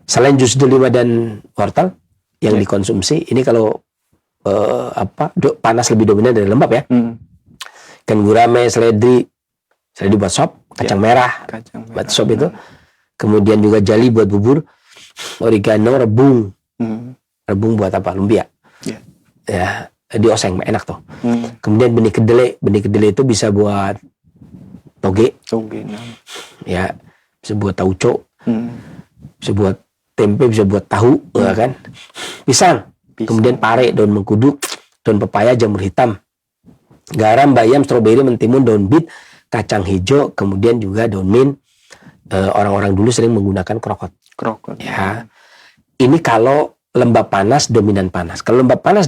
Selain jus delima dan wortel yang dikonsumsi, ini kalau panas lebih dominan dari lembab ya. Ikan gurame, seledri buat sop, kacang merah buat sop itu. Kemudian juga jali buat bubur, oregano, rebung. Rebung buat apa? Lumpia. Ya, dioseng enak tuh. Kemudian benih kedelai itu bisa buat toge. Ya, bisa buat tauco. Bisa buat tempe, bisa buat tahu, ya kan? Pisang. Kemudian pare, daun mengkudu, daun pepaya, jamur hitam, garam, bayam, stroberi, mentimun, daun bit, kacang hijau, kemudian juga daun mint. Orang-orang dulu sering menggunakan krokot. Ya. Ini kalau lembab panas, dominan panas. Kalau lembab panas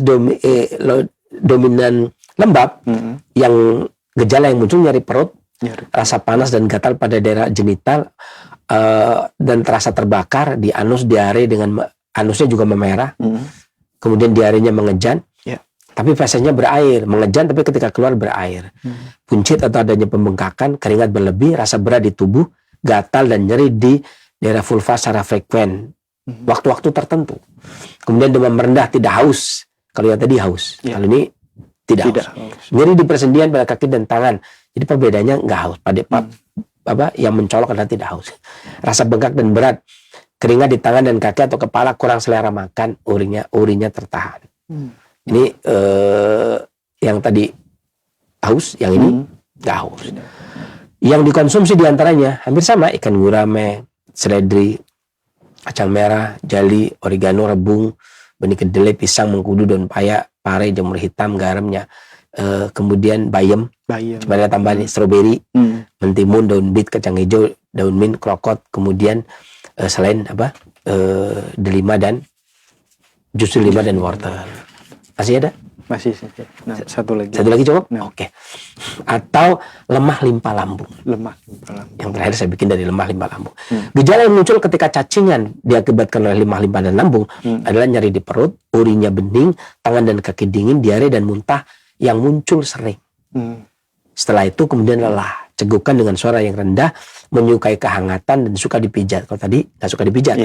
dominan lembab, yang gejala yang muncul nyeri perut, rasa panas dan gatal pada daerah genital, dan terasa terbakar di anus, diare dengan anusnya juga memerah. Kemudian diarenya mengejan. Tapi fasenya berair, mengejan tapi ketika keluar berair. Puncit atau adanya pembengkakan, keringat berlebih, rasa berat di tubuh, gatal dan nyeri di daerah vulva secara frekuen waktu-waktu tertentu. Kemudian demam rendah, tidak haus. Kalau yang tadi haus, kalau ini tidak haus. Nyeri di persendian pada kaki dan tangan. Jadi perbedaannya nggak haus. Yang mencolok adalah tidak haus. Rasa bengkak dan berat, keringat di tangan dan kaki atau kepala, kurang selera makan, urinnya tertahan. Ini yang tadi haus, yang ini nggak haus. Yang dikonsumsi diantaranya hampir sama, ikan gurame, seledri, kacang merah, jali, oregano, rebung, benih kedelai, pisang, mengkudu, daun paya, pare, jamur hitam, garamnya, kemudian bayam. Sebenarnya tambahan stroberi, mentimun, daun bit, kacang hijau, daun mint, krokot, kemudian selain delima dan jus delima dan wortel. Masih ada?
Masih. Nah, satu lagi
cukup? Oke. Atau lemah limpa lambung. Yang terakhir saya bikin dari lemah limpa lambung. Gejala yang muncul ketika cacingan diakibatkan oleh lemah limpa dan lambung adalah nyeri di perut, urinnya bening, tangan dan kaki dingin, diare dan muntah yang muncul sering. Setelah itu kemudian lelah, cegukan dengan suara yang rendah, menyukai kehangatan dan suka dipijat. Kalau tadi nggak suka dipijat,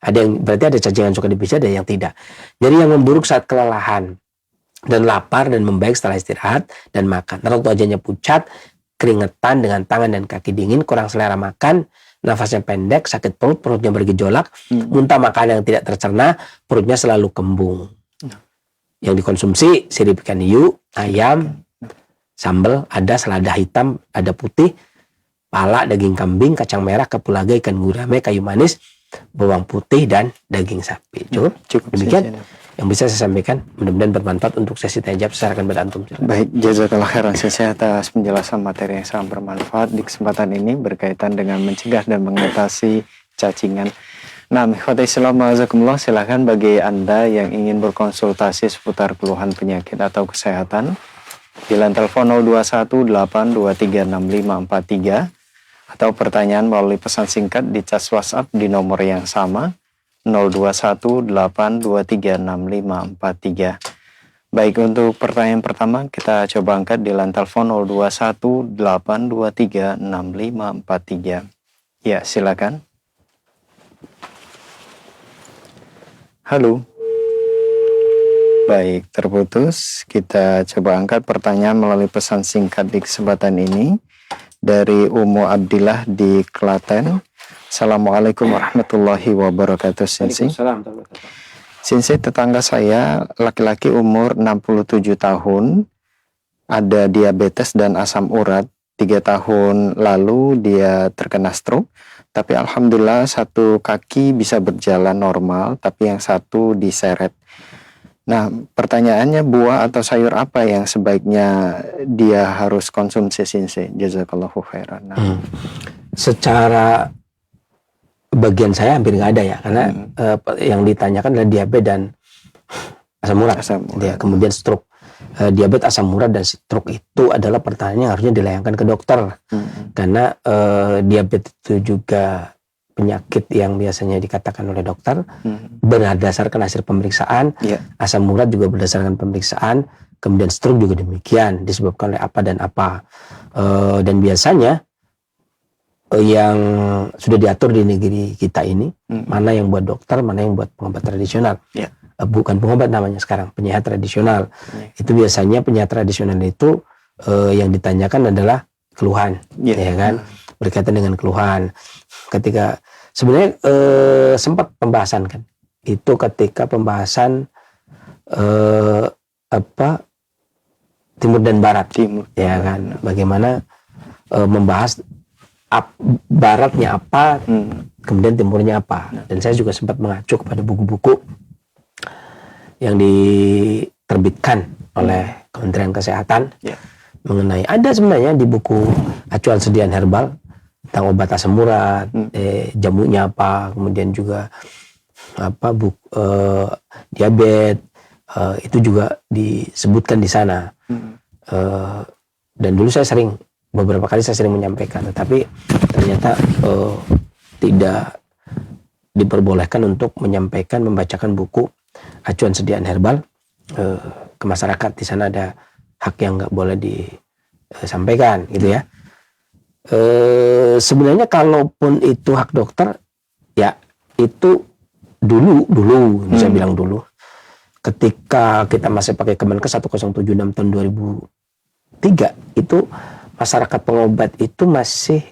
ada yang berarti ada cacingan suka dipijat, ada yang tidak. Nyeri yang memburuk saat kelelahan dan lapar dan membaik setelah istirahat dan makan. Raut wajahnya pucat, keringetan dengan tangan dan kaki dingin, kurang selera makan, nafasnya pendek, sakit perut, perutnya bergejolak, muntah makanan yang tidak tercerna, perutnya selalu kembung. Yang dikonsumsi sirip ikan hiu, ayam, sambal, ada selada hitam, ada putih, pala, daging kambing, kacang merah, kapulaga, ikan gurame, kayu manis, bawang putih dan daging sapi. Cukup demikian yang bisa saya sampaikan, mudah-mudahan bermanfaat untuk sesi tanya jawab. Saya akan antum.
Baik, jazakallah khairan Syekh atas penjelasan materi yang sangat bermanfaat di kesempatan ini berkaitan dengan mencegah dan mengatasi cacingan. Nah, ikhwati Islam azakumullah, silakan bagi Anda yang ingin berkonsultasi seputar keluhan penyakit atau kesehatan di line telepon 0218236543 atau pertanyaan melalui pesan singkat di chat WhatsApp di nomor yang sama 0218236543. Baik, untuk pertanyaan pertama kita coba angkat di line telepon 0218236543. Ya, silakan. Halo. Baik, terputus. Kita coba angkat pertanyaan melalui pesan singkat di kesempatan ini dari Umu Abdillah di Klaten. Assalamualaikum warahmatullahi wabarakatuh. Sensei, tetangga saya laki-laki umur 67 tahun, ada diabetes dan asam urat. 3 tahun lalu dia terkena stroke. Tapi alhamdulillah satu kaki bisa berjalan normal, tapi yang satu diseret. Nah, pertanyaannya buah atau sayur apa yang sebaiknya dia harus konsumsi Sensei? Jazakallahu khairan. Nah.
Secara bagian saya hampir nggak ada ya, karena yang ditanyakan adalah diabetes dan asam urat. Ya, kemudian stroke. Diabetes, asam urat, dan stroke itu adalah pertanyaan yang harusnya dilayangkan ke dokter. Karena diabetes itu juga penyakit yang biasanya dikatakan oleh dokter berdasarkan hasil pemeriksaan. Asam urat juga berdasarkan pemeriksaan. Kemudian stroke juga demikian, disebabkan oleh apa dan apa. Dan biasanya yang sudah diatur di negeri kita ini, mana yang buat dokter, mana yang buat pengobat tradisional. Bukan pengobat namanya sekarang, penyehat tradisional. Itu biasanya penyehat tradisional itu yang ditanyakan adalah keluhan, ya kan, berkaitan dengan keluhan. Ketika sebenarnya sempat pembahasan kan, itu ketika pembahasan timur dan barat, ya kan, bagaimana membahas baratnya apa, kemudian timurnya apa. Dan saya juga sempat mengacu kepada buku-buku yang diterbitkan oleh Kementerian Kesehatan mengenai, ada sebenarnya di buku acuan sediaan herbal tentang obat asam urat, jamunya apa, kemudian juga diabetes, itu juga disebutkan di sana. Dan dulu beberapa kali saya sering menyampaikan, tetapi ternyata tidak diperbolehkan untuk membacakan buku acuan sediaan herbal ke masyarakat. Di sana ada hak yang nggak boleh disampaikan, gitu ya. Sebenarnya kalaupun itu hak dokter, ya itu dulu bisa bilang dulu, ketika kita masih pakai Kemenkes 1076 tahun 2003, itu masyarakat pengobat itu masih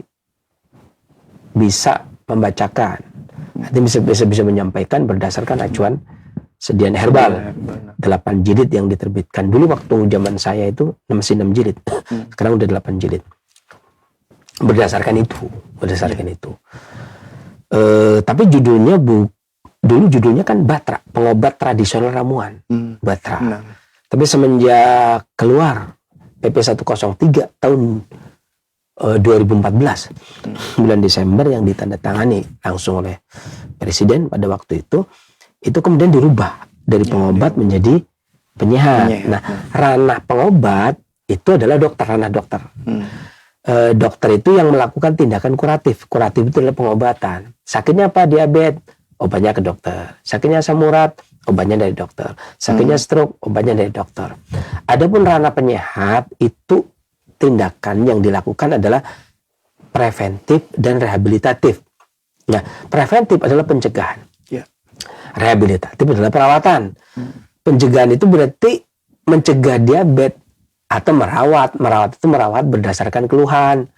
bisa membacakan, artinya bisa menyampaikan berdasarkan acuan sediaan herbal 8 jilid yang diterbitkan dulu waktu zaman saya itu masih 6 jilid, sekarang udah 8 jilid. Berdasarkan itu. Tapi judulnya dulu judulnya kan Batra, pengobat tradisional ramuan, Batra. Tapi semenjak keluar PP 103 tahun 2014 bulan Desember yang ditandatangani langsung oleh Presiden pada waktu itu kemudian dirubah dari pengobat menjadi penyehat. Nah, ranah pengobat itu adalah ranah dokter. Dokter itu yang melakukan tindakan kuratif. Kuratif itu adalah pengobatan. Sakitnya apa? Diabetes, obatnya ke dokter. Sakitnya asam urat, obatnya dari dokter. Sakitnya stroke, obatnya dari dokter. Adapun ranah penyehat itu tindakan yang dilakukan adalah preventif dan rehabilitatif. Nah, preventif adalah pencegahan. Rehabilitatif adalah perawatan. Pencegahan itu berarti mencegah diabetes atau merawat. Merawat itu merawat berdasarkan keluhan.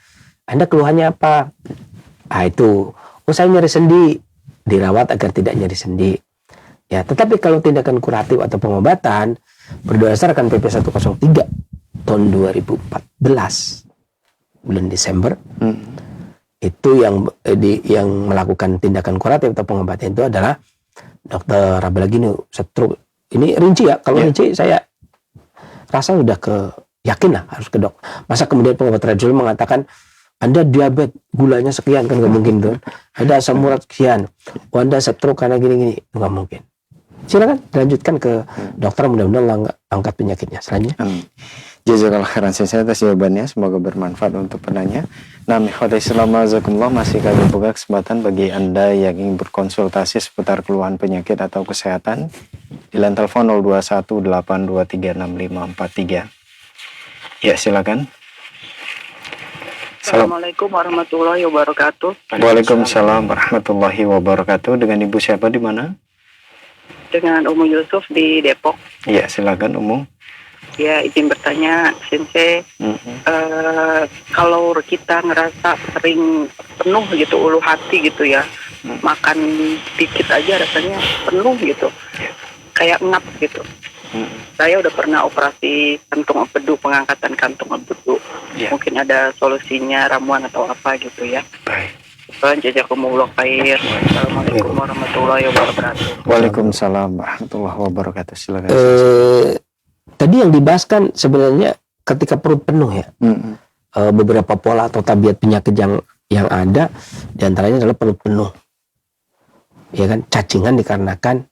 Anda keluhannya apa? Itu, saya nyeri sendi, dirawat agar tidak nyeri sendi. Ya, tetapi kalau tindakan kuratif atau pengobatan berdasarkan PP 103 tahun 2014 bulan Desember, itu yang melakukan tindakan kuratif atau pengobatan itu adalah dokter, apalagi ini stroke. Ini rinci ya, kalau rinci saya rasa udah yakin lah harus ke dok. Masa kemudian pengobat tradisional mengatakan Anda diabetes, gulanya sekian, kan nggak mungkin tuh. Ada asam urat sekian, Anda stroke karena gini-gini, nggak mungkin. Silakan dilanjutkan ke dokter, mudah-mudahan angkat penyakitnya selanjutnya.
Jazakallah khairan Sensei atas jawabannya, semoga bermanfaat untuk penanya. Nah, ikhwatal Islam azakumullah, masih kami buka kesempatan bagi Anda yang ingin berkonsultasi seputar keluhan penyakit atau kesehatan di line telepon 0218236543. Ya, silakan.
Assalamualaikum warahmatullahi wabarakatuh.
Waalaikumsalam warahmatullahi wabarakatuh. Dengan Ibu siapa di mana?
Dengan Umu Yusuf di Depok.
Ya, silakan Umu.
Ya, izin bertanya, Sensei, kalau kita ngerasa sering penuh gitu, ulu hati gitu ya, makan dikit aja rasanya penuh gitu, kayak ngap gitu. Saya udah pernah operasi kantung empedu, pengangkatan kantung empedu. Mungkin ada solusinya, ramuan atau apa gitu ya. Jazakumullah khair. Wassalamualaikum warahmatullahi wabarakatuh.
Waalaikumsalam warahmatullahi wabarakatuh. Silakan.
Tadi yang dibahas kan sebenarnya ketika perut penuh ya. Beberapa pola atau tabiat penyakit yang ada diantaranya adalah perut penuh. Ya kan, cacingan dikarenakan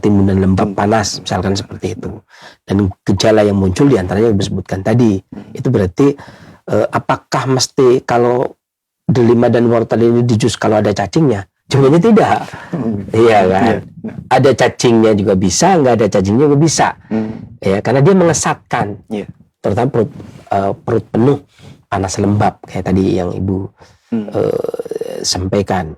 timbunan lembab panas misalkan seperti itu. Dan gejala yang muncul diantaranya yang disebutkan tadi. Itu berarti apakah mesti kalau delima dan wortel ini di jus kalau ada cacingnya? Jawabannya tidak. Iya kan. Ada cacingnya juga bisa, nggak ada cacingnya juga bisa. Ya, karena dia mengesatkan. Terutama perut penuh panas lembab kayak tadi yang Ibu sampaikan.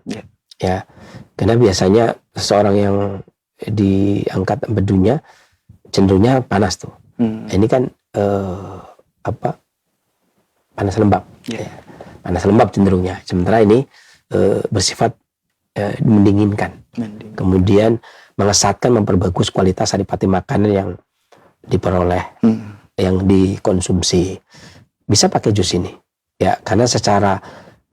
Ya, karena biasanya seseorang yang diangkat empedunya cenderungnya panas tuh. Ini kan panas lembab. Ya. Panas lembab cenderungnya. Sementara ini bersifat mendinginkan. Kemudian mengesatkan, memperbagus kualitas adipati makanan yang diperoleh, yang dikonsumsi. Bisa pakai jus ini. Ya, karena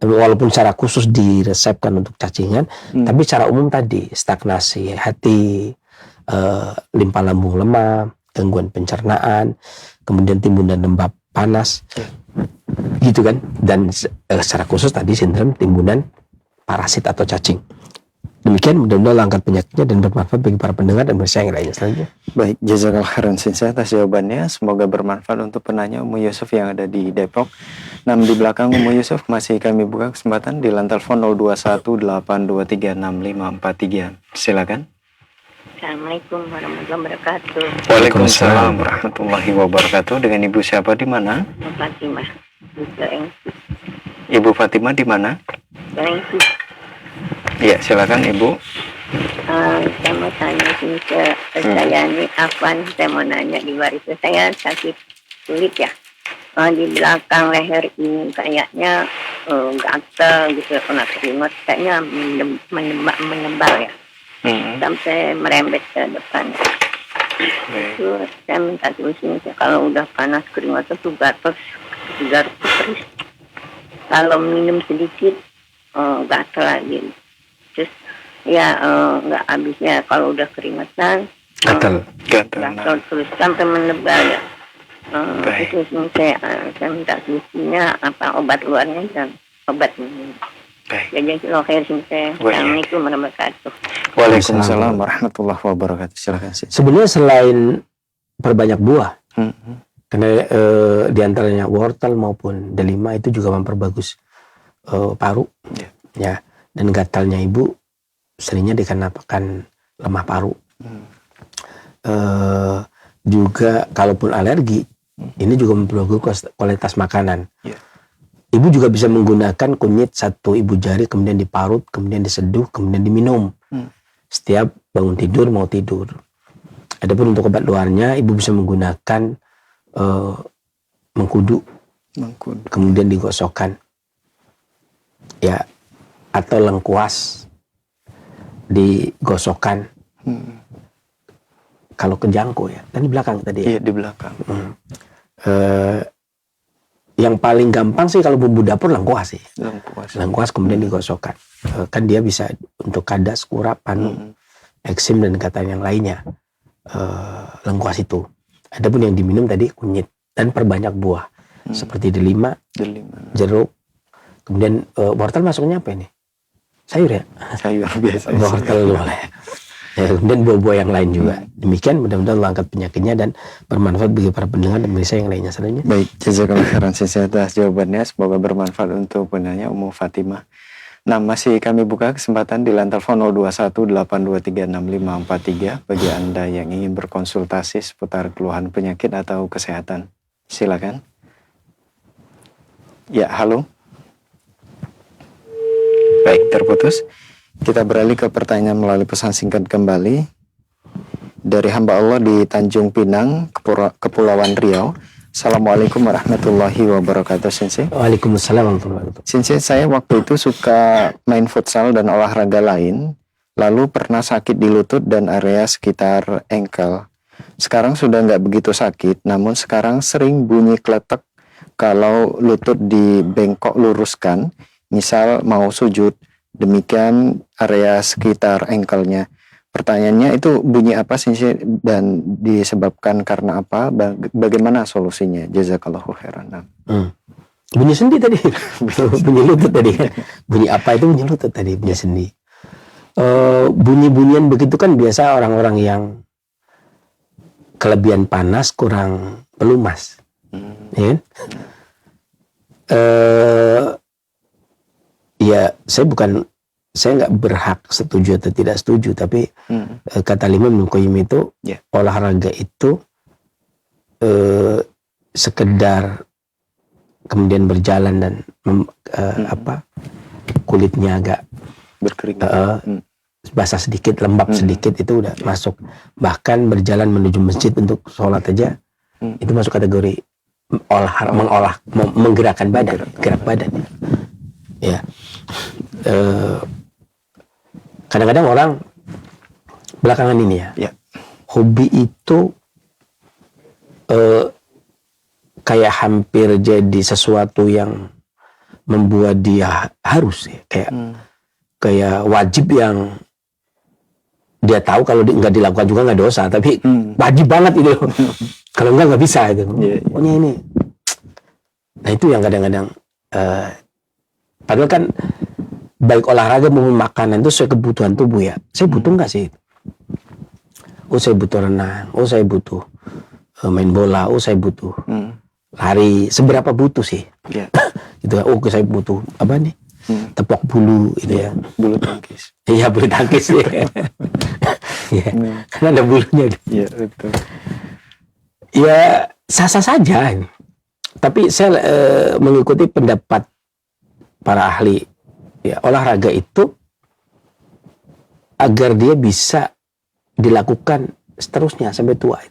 walaupun secara khusus diresepkan untuk cacingan, tapi secara umum tadi stagnasi hati, limpa lambung lemah, gangguan pencernaan, kemudian timbunan lembab panas, gitu kan? Dan secara khusus tadi sindrom timbunan parasit atau cacing. Demikian, mudah-mudahan angkat penyakitnya dan bermanfaat bagi para pendengar dan pemirsa yang lainnya selanjutnya.
Baik, jazakallahu khairan Sensei atas jawabannya. Semoga bermanfaat untuk penanya Umu Yusuf yang ada di Depok. Namun di belakang Umu Yusuf masih kami buka kesempatan di lantai telepon 0218236543. Silakan.
Assalamualaikum warahmatullahi wabarakatuh.
Waalaikumsalam warahmatullahi wabarakatuh. Dengan Ibu siapa di mana?
Fatimah.
Ibu Fatimah di mana? Ya, silakan Ibu.
Saya mau tanya sini ke saya ini Afwan. Saya mau nanya di luar itu saya sakit kulit ya. Di belakang leher ini kayaknya gatal gitu, kena keringat, kayaknya menembal ya. Sampai merembet ke depan. Itu saya minta solusinya kalau udah panas keringat itu gatal terus. Kalau minum sedikit gatal lagi. Terus ya nggak habisnya kalau udah keringatan gatal terus sampai menebal ya. Itu saya minta solusinya apa, obat luarnya dan obat minum. Jadi Assalamualaikum warahmatullahi wabarakatuh.
Waalaikumsalam warahmatullahi wabarakatuh. Silakan sih.
Sebenarnya selain perbanyak buah, karena diantaranya wortel maupun delima itu juga memperbagus paru, ya. Dan gatalnya Ibu seringnya dikarenakan lemah paru. Juga kalaupun alergi, ini juga memperbagus kualitas makanan. Ibu juga bisa menggunakan kunyit 1 ibu jari, kemudian diparut, kemudian diseduh, kemudian diminum. Setiap bangun tidur, mau tidur. Adapun untuk obat luarnya, Ibu bisa menggunakan mengkudu, kemudian digosokkan. Ya, atau lengkuas digosokkan. Kalau kejangko ya, kan di belakang tadi ya?
Iya, di belakang.
Yang paling gampang sih kalau bumbu dapur lengkuas sih. Lengkuas kemudian digosokkan. Kan dia bisa untuk kadas, kurap, panu, eksim dan kata yang lainnya. Lengkuas itu. Adapun yang diminum tadi kunyit dan perbanyak buah. Seperti delima, jeruk. Kemudian wortel masuknya apa ini? Sayur ya?
Sayur biasa.
Wortel boleh. Ya, kemudian buah-buah yang lain juga. Demikian, mudah-mudahan Allah angkat penyakitnya dan bermanfaat bagi para pendengar dan pemirsa yang lainnya selanjutnya.
Baik, jazakallahu khairan atas jawabannya. Semoga bermanfaat untuk penanya Ummu Fatimah. Nah, masih kami buka kesempatan di lantai telepon 0218236543 bagi Anda yang ingin berkonsultasi seputar keluhan penyakit atau kesehatan. Silakan. Ya, halo. Baik, terputus. Kita beralih ke pertanyaan melalui pesan singkat kembali dari hamba Allah di Tanjung Pinang, Kepulauan Riau. Assalamualaikum warahmatullahi wabarakatuh, Sensei.
Waalaikumsalam warahmatullahi wabarakatuh.
Sensei, saya waktu itu suka main futsal dan olahraga lain, lalu pernah sakit di lutut dan area sekitar engkel. Sekarang sudah nggak begitu sakit, namun sekarang sering bunyi kletek kalau lutut dibengkok luruskan. misal mau sujud, demikian area sekitar ankle-nya. Pertanyaannya itu bunyi apa sih dan disebabkan karena apa? Bagaimana solusinya? Jazakallahu khairan.
Bunyi sendi tadi. Bunyi lutut tadi kan. Bunyi apa itu bunyi lutut tadi, bunyi sendi. Bunyi-bunyian begitu kan biasa orang-orang yang kelebihan panas, kurang pelumas. Ya kan? Ya saya nggak berhak setuju atau tidak setuju, tapi kata Imam Ibnu Qayyim itu olahraga itu sekedar kemudian berjalan dan kulitnya agak
berkeringat,
basah sedikit, lembab sedikit, itu udah masuk. Bahkan berjalan menuju masjid untuk sholat aja itu masuk kategori menggerakkan badan, gerak badan. Ya. Kadang-kadang orang belakangan ini hobi itu kayak hampir jadi sesuatu yang membuat dia harus kayak wajib yang dia tahu kalau nggak dilakukan juga nggak dosa, tapi wajib banget itu. Kalau nggak bisa itu. Pokoknya ini. Nah itu yang kadang-kadang padahal kan baik olahraga maupun makanan itu sesuai kebutuhan tubuh ya. Saya butuh nggak sih? Saya butuh renang. Saya butuh main bola. Saya butuh lari. Seberapa butuh sih? Gitu. Saya butuh apa nih? Tepok bulu itu ya.
Bulu tangkis.
Iya, bulu tangkis ya. Karena ada bulunya.
Iya, betul.
Ya sah-sah saja. Tapi saya mengikuti pendapat para ahli. Ya, olahraga itu agar dia bisa dilakukan seterusnya sampai tua.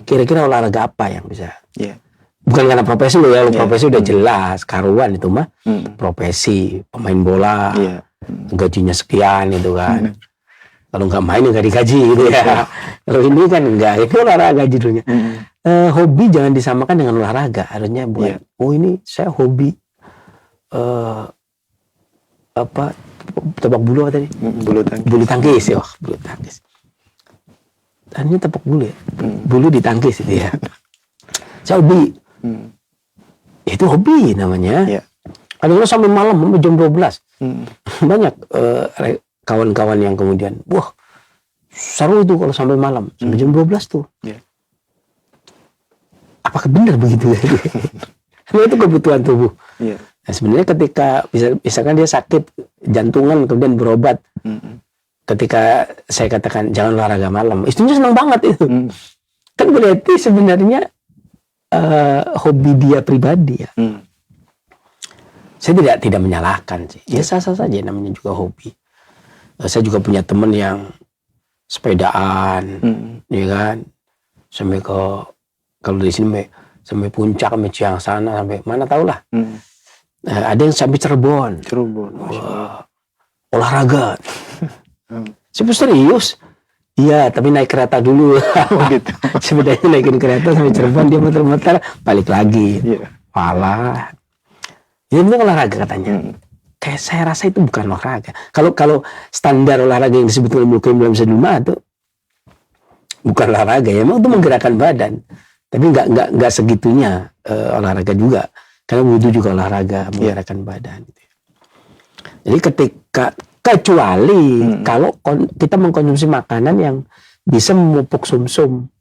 Kira-kira olahraga apa yang bisa? Bukan karena profesi loh ya, profesi udah jelas, karuan itu mah. Profesi pemain bola, gajinya sekian itu kan. Kalau nggak main nggak digaji gitu ya. Kalau ini kan enggak, itu olahraga judulnya. Hobi jangan disamakan dengan olahraga. Harusnya buat, ini saya hobi tebak bulu apa tadi? Bulu tangkis ya, bulu tangkis. Dan ini tepuk bulu ya, bulu ditangkis itu ya. Saya hobi, itu hobi namanya. Kadang-kadang sampai malam, sampai jam 12. Banyak kawan-kawan yang kemudian, wah seru itu kalau sampai malam, sampai jam 12 tuh. Apakah benar begitu? Karena itu kebutuhan tubuh. Nah, sebenarnya ketika misalkan dia sakit jantungan kemudian berobat, ketika saya katakan jangan olahraga malam, istrinya senang banget itu. Kan berarti sebenarnya hobi dia pribadi ya. Saya tidak menyalahkan sih. Ya sah-sah saja, namanya juga hobi. Saya juga punya teman yang sepedaan, ya kan, sampai kalau di sini sampai puncak, sampai Ciang sana, sampai mana tahulah. Ada yang sampai Cirebon. Olahraga. Saya serius. Iya, tapi naik kereta dulu.
Gitu.
Sepedanya naikin kereta sampai Cirebon, dia muter-muter, balik lagi. Walah. Ini penting olahraga katanya. Kayak saya rasa itu bukan olahraga. Kalau standar olahraga yang disebut oleh Ibnu Qayyim dalam Zadul Ma'ad itu bukan olahraga ya, memang itu menggerakkan badan. Tapi nggak segitunya olahraga juga. Karena wudhu juga olahraga, menggerakkan badan. Jadi kecuali kalau kita mengkonsumsi makanan yang bisa memupuk sumsum.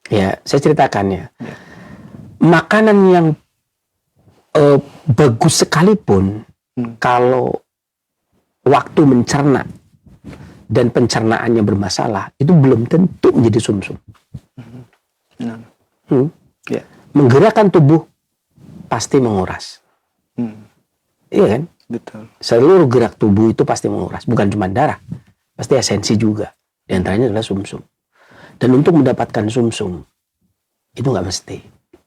Ya, saya ceritakan ya. Makanan yang bagus sekalipun, kalau waktu mencerna dan pencernaannya bermasalah, itu belum tentu menjadi sumsum. Menggerakkan tubuh pasti menguras. Iya kan?
Betul.
Seluruh gerak tubuh itu pasti menguras, bukan cuma darah, pasti esensi juga. Di antaranya adalah sumsum. Dan untuk mendapatkan sumsum itu nggak mesti.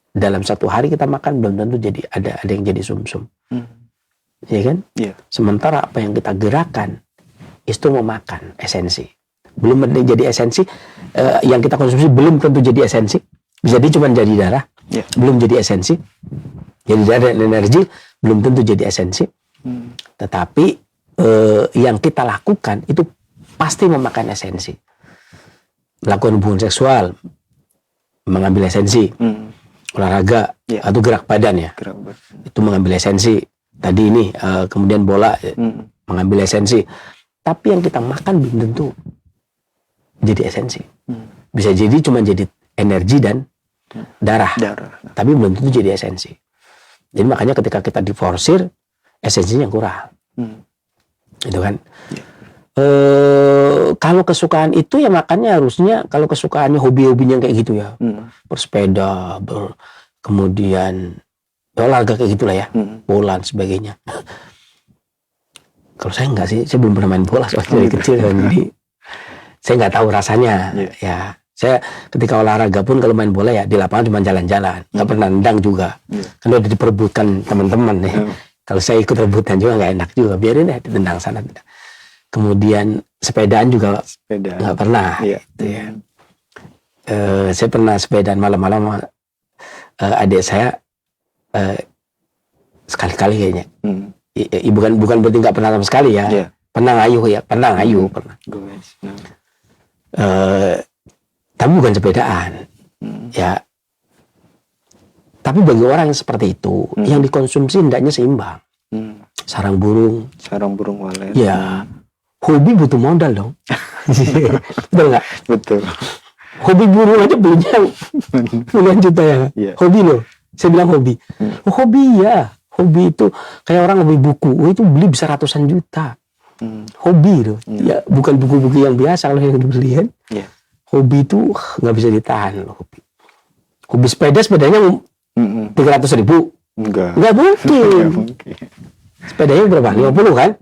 Dalam satu hari kita makan belum tentu jadi ada yang jadi sumsum. Iya kan? Sementara apa yang kita gerakan itu memakan esensi. Belum ada yang jadi esensi, yang kita konsumsi belum tentu jadi esensi. Bisa jadi cuma jadi darah, belum jadi esensi. Jadi darah dan energi belum tentu jadi esensi. Tetapi yang kita lakukan itu pasti memakan esensi. Melakukan hubungan seksual, mengambil esensi. Olahraga atau gerak badan ya, itu mengambil esensi. Tadi ini kemudian bola mengambil esensi. Tapi yang kita makan belum tentu jadi esensi. Bisa jadi cuma jadi energi dan darah. Tapi belum tentu jadi esensi. Jadi makanya ketika kita diforsir, esensinya kurang. Itu kan. Kalau kesukaan itu ya makanya harusnya kalau kesukaannya hobi-hobinya kayak gitu ya, bersepeda, kemudian olahraga kayak gitulah ya, bola dan sebagainya. Kalau saya enggak sih, saya belum pernah main bola soalnya dari kecil, jadi saya nggak tahu rasanya. Ya, saya ketika olahraga pun kalau main bola ya di lapangan cuma jalan-jalan, nggak pernah nendang juga. Kan udah diperebutkan teman-teman nih. Kalau saya ikut rebutan juga nggak enak juga, biarin deh ditendang sana. Kemudian sepedaan juga nggak pernah. Gitu ya. Saya pernah sepedaan malam-malam adik saya sekali-kali kayaknya. Bukan berarti nggak pernah sama sekali ya. Pernah ngayuh. Pernah. Tapi bukan sepedaan. Ya. Tapi bagi orang yang seperti itu, yang dikonsumsi hendaknya seimbang. Sarang burung
walet.
Ya. Hobi butuh modal dong. Betul nggak?
Betul.
Hobi burung aja punya puluhan juta ya. Hobi loh. Saya bilang hobi. Hobi ya. Hobi itu kayak orang hobi buku. Itu beli bisa ratusan juta. Hobi loh. Ya bukan buku-buku yang biasa kalau yang dibeli kan. Hobi itu nggak bisa ditahan loh. Hobi sepedanya 300.000. Nggak mungkin. Sepedanya berapa? 50 kan?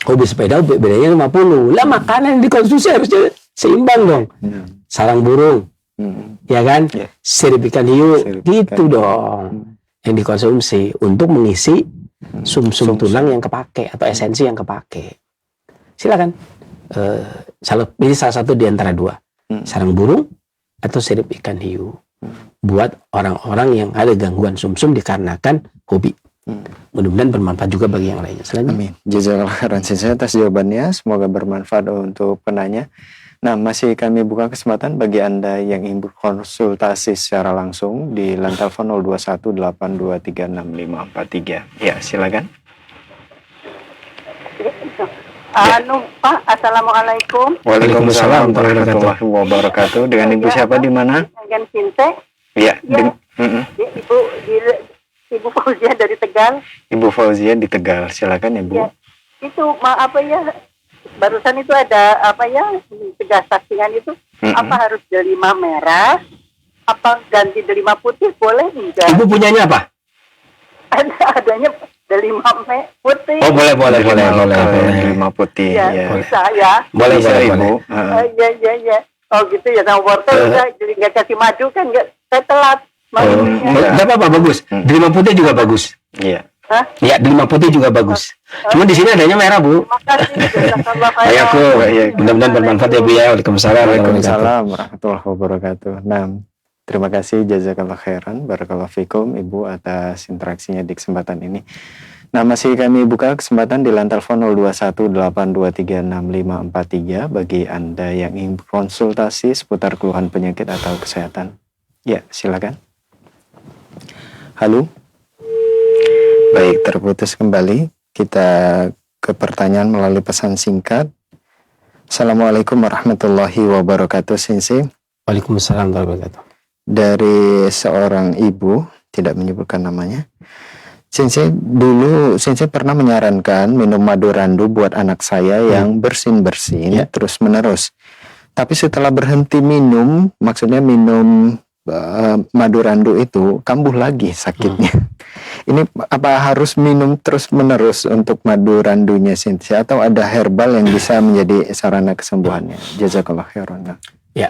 Hobi sepeda bedanya 50. Lah makanan yang dikonsumsi harusnya seimbang dong. Sarang burung. Ya kan? Sirip ikan hiu. Gitu dong. Yang dikonsumsi untuk mengisi sum-sum tulang yang kepake atau esensi yang kepake. Silakan. Ini salah satu di antara dua. Sarang burung atau sirip ikan hiu. Buat orang-orang yang ada gangguan sum-sum dikarenakan hobi. Mudah-mudahan bermanfaat juga bagi yang lainnya.
Amin. Jazakallah khairan saya atas jawabannya. Semoga bermanfaat untuk penanya. Nah, masih kami buka kesempatan bagi Anda yang ingin berkonsultasi secara langsung di line telepon 0218236543. Ya, silakan.
Pak, Assalamualaikum.
Waalaikumsalam warahmatullahi wabarakatuh. Dengan Ibu siapa di mana?
Dengan Sinte.
Ya.
Ibu Fauzia dari Tegal.
Ibu Fauzia di Tegal, silakan Ibu.
Ya, itu barusan itu ada tegas saksian itu, apa harus delima merah, apa ganti delima putih, boleh enggak?
Ibu punyanya apa?
Adanya delima putih.
Oh boleh.
Delima putih.
Ya, bisa ya.
Boleh
Ibu.
Iya. Oh gitu ya, sama wortel jadi nggak kasih maju kan, nggak telat.
Nggak apa-apa, bagus. Delima putih juga bagus.
Iya.
Ya, delima putih juga bagus. Cuma di sini adanya merah, Bu.
Terima kasih.
Mudah-mudahan bermanfaat ya, Bu ya.
Waalaikumsalam warahmatullahi wabarakatuh. Nah, terima kasih jazakallah khairan, barakallahu fikum Ibu atas interaksinya di kesempatan ini. Nah, masih kami buka kesempatan di line telepon 0218236543 bagi Anda yang ingin konsultasi seputar keluhan penyakit atau kesehatan. Ya, silakan. Halo. Baik, terputus kembali. Kita ke pertanyaan melalui pesan singkat. Assalamualaikum warahmatullahi wabarakatuh, Sensei.
Waalaikumsalam warahmatullahi wabarakatuh.
Dari seorang ibu, tidak menyebutkan namanya. Sensei, dulu Sensei pernah menyarankan minum madu randu buat anak saya yang bersin-bersin terus menerus. Tapi setelah berhenti minum, maksudnya minum madu randu itu, kambuh lagi sakitnya. Ini apa harus minum terus menerus untuk madu randunya Sensei, atau ada herbal yang bisa menjadi sarana kesembuhannya? Jazakallah khairan.
Ya,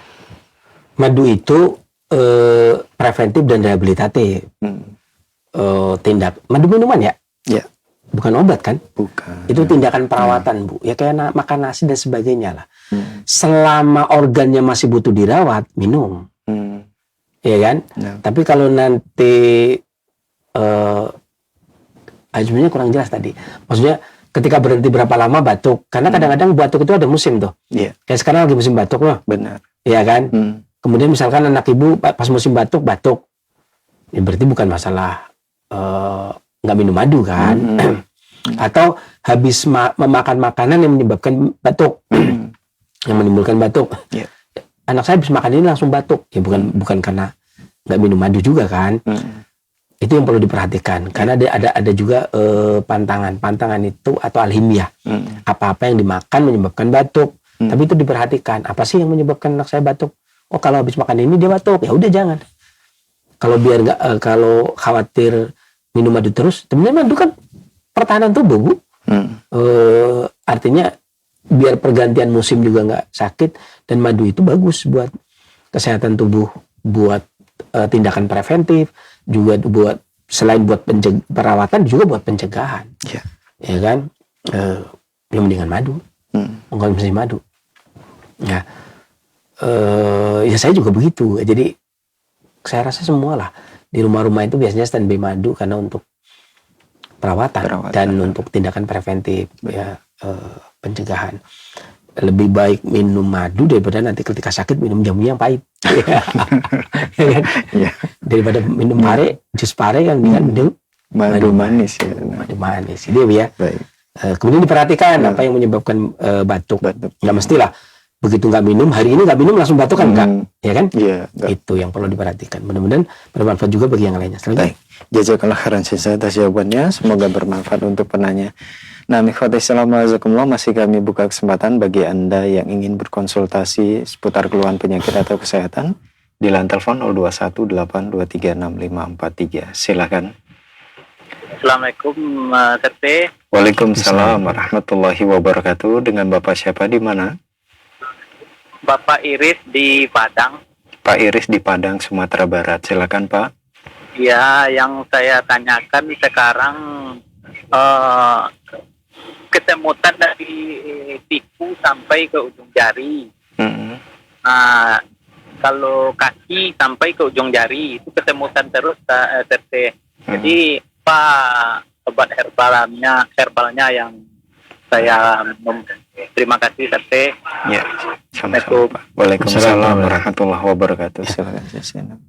madu itu preventif dan rehabilitatif. Tindak madu minuman ya?
Ya.
Bukan obat kan?
Bukan.
Itu tindakan perawatan, Bu. Ya kayak makan nasi dan sebagainya lah. Selama organnya masih butuh dirawat, minum. Iya kan? Tapi kalau nanti Sebenarnya kurang jelas tadi. Maksudnya ketika berhenti berapa lama batuk? Karena kadang-kadang batuk itu ada musim tuh.
Iya.
Kayak sekarang lagi musim batuk loh.
Benar.
Iya kan? Kemudian misalkan anak ibu pas musim batuk, ya berarti bukan masalah nggak minum madu kan? Atau habis memakan makanan yang menyebabkan batuk, yang menimbulkan batuk.
Yeah.
Anak saya habis makan ini langsung batuk, ya bukan karena nggak minum madu juga kan? Itu yang perlu diperhatikan, karena ada juga pantangan itu atau alhimiah. Apa-apa yang dimakan menyebabkan batuk, tapi itu diperhatikan. Apa sih yang menyebabkan anak saya batuk? Oh, kalau habis makan ini dia batuk, ya udah jangan. Kalau biar nggak, kalau khawatir minum madu terus, sebenarnya madu kan pertahanan tubuh, Bu. Artinya biar pergantian musim juga nggak sakit, dan madu itu bagus buat kesehatan tubuh, buat tindakan preventif, juga buat selain buat perawatan juga buat pencegahan. Ya kan? Ya mendingan madu, mengkonsumsi madu. Ya, ya saya juga begitu. Jadi saya rasa semualah di rumah-rumah itu biasanya standby madu karena untuk perawatan. Dan untuk tindakan preventif, ya pencegahan. Lebih baik minum madu daripada nanti ketika sakit minum jamu yang pahit. Ya kan? Daripada minum pare, jus pare kan minum
madu manis ya.
Madu manis. Dia ya.
Baik.
Kemudian diperhatikan apa yang menyebabkan batuk. Nggak mestilah begitu nggak minum, hari ini nggak minum langsung batuk kan enggak, ya kan? Iya. Itu yang perlu diperhatikan. Mudah-mudahan bermanfaat juga bagi yang lainnya. Baik.
Jazakallah khairan atas jawabannya. Semoga bermanfaat untuk penanya. Nah, ikhwati Assalamualaikum, masih kami buka kesempatan bagi Anda yang ingin berkonsultasi seputar keluhan penyakit atau kesehatan di line telepon 0218236543. Silakan.
Assalamualaikum, Tete.
Waalaikumsalam warahmatullahi wabarakatuh. Dengan Bapak siapa di mana?
Bapak Iris di Padang.
Pak Iris di Padang, Sumatera Barat. Silakan, Pak.
Ya, yang saya tanyakan sekarang kesemutan dari siku sampai ke ujung jari. Nah, kalau kaki sampai ke ujung jari itu kesemutan terus, Tete. Jadi apa obat herbalnya yang saya terima kasih, Tete.
Ya, sama-sama, Pak. Waalaikumsalam warahmatullahi wabarakatuh. Silakan.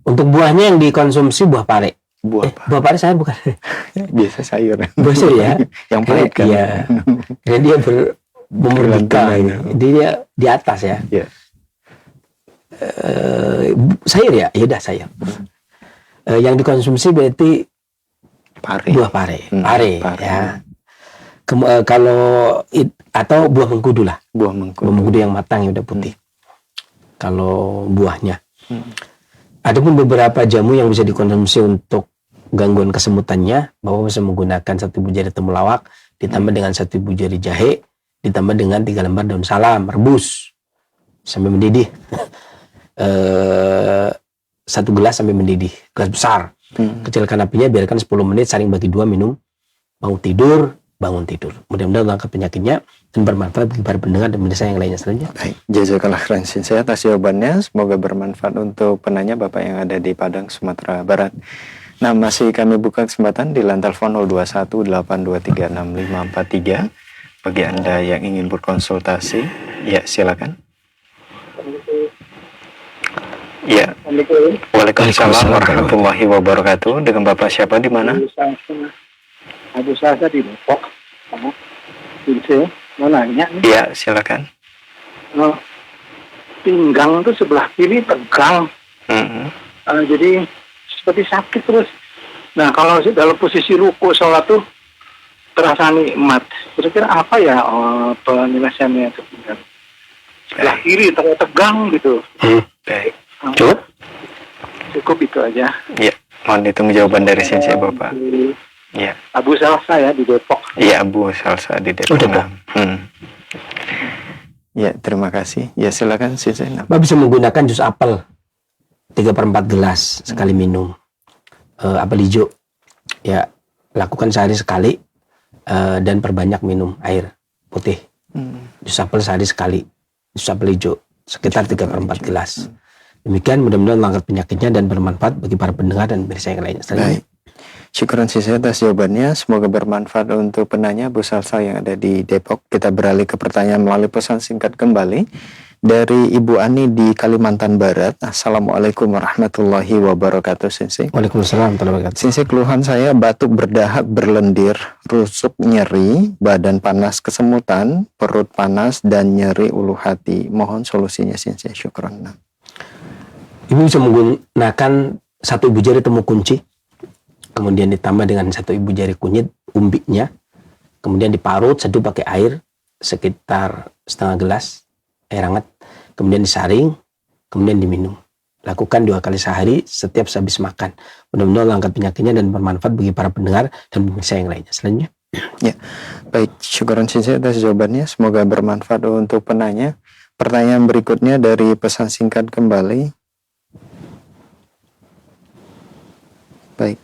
Untuk buahnya yang dikonsumsi buah pare.
Buah
pare saya bukan.
Biasa sayur.
Buah sayur ya.
Yang pahit kan.
Iya. Dan dia memerdeka. Dia di atas ya.
Iya.
Sayur ya? Ya udah sayur. Yang dikonsumsi berarti
pare.
Buah pare. Pare. Ya. Kalau atau buah mengkudu lah. Buah mengkudu yang matang yang udah putih. Kalau buahnya. Adapun beberapa jamu yang bisa dikonsumsi untuk gangguan kesemutannya, Bapak bisa menggunakan 1 ibu jari temulawak ditambah dengan 1 ibu jari jahe ditambah dengan 3 lembar daun salam, rebus sampai mendidih. 1 gelas sampai mendidih, gelas besar. Kecilkan apinya, biarkan 10 menit, saring bagi 2 minum. Bangun tidur. Mudah-mudahan mengangkat penyakitnya dan bermanfaat bagi para pendengar dan pemirsa yang lainnya selanjutnya.
Baik, jazakallah khairan saya atas jawabannya. Semoga bermanfaat untuk penanya Bapak yang ada di Padang, Sumatera Barat. Nah, masih kami buka kesempatan di line telepon 0218236543 bagi Anda yang ingin berkonsultasi. Ya, silakan. Ya. Waalaikumsalam warahmatullahi wabarakatuh. Dengan Bapak siapa di mana?
Abu Salsa di Depok. Mau nanya nih.
Iya, silakan.
Pinggang tuh sebelah kiri tegang. Jadi seperti sakit terus. Nah, kalau dalam posisi ruku sholat tuh terasa nikmat. Kira-kira apa ya penyelesaiannya itu pinggang? Sebelah kiri tegang gitu.
Baik.
Cukup itu aja.
Iya, mohon ditunggu jawaban dari sensei Bapak. Ya.
Abu Salsa ya di Depok.
Iya, Abu Salsa di Depok. Ya, terima kasih. Ya, silakan sensei.
Bapak bisa menggunakan jus apel 3/4 gelas sekali minum. Apel hijau. Ya, lakukan sehari sekali dan perbanyak minum air putih. Jus apel sehari sekali. Jus apel hijau sekitar 3/4 gelas. Demikian mudah-mudahan mengangkat penyakitnya dan bermanfaat bagi para pendengar dan pemirsa yang lainnya.
Baik. Syukuran sisi atas jawabannya. Semoga bermanfaat untuk penanya Bu Salsa yang ada di Depok. Kita beralih ke pertanyaan melalui pesan singkat kembali dari Ibu Ani di Kalimantan Barat. Assalamualaikum warahmatullahi wabarakatuh, Sensei.
Waalaikumsalam warahmatullahi wabarakatuh.
Sensei, keluhan saya batuk berdahak berlendir, rusuk nyeri, badan panas kesemutan, perut panas, dan nyeri ulu hati. Mohon solusinya, Sensei. Syukran.
Ibu bisa menggunakan satu ibu jari temu kunci, kemudian ditambah dengan satu ibu jari kunyit umbiknya, kemudian diparut seduh pakai air sekitar setengah gelas air hangat, kemudian disaring, kemudian diminum. Lakukan 2 kali sehari setiap sehabis makan. Mudah-mudahan angkat penyakitnya dan bermanfaat bagi para pendengar dan pemirsa yang lainnya. Selanjutnya.
Ya, baik. Syukuran sensei atas jawabannya. Semoga bermanfaat untuk penanya. Pertanyaan berikutnya dari pesan singkat kembali. Baik.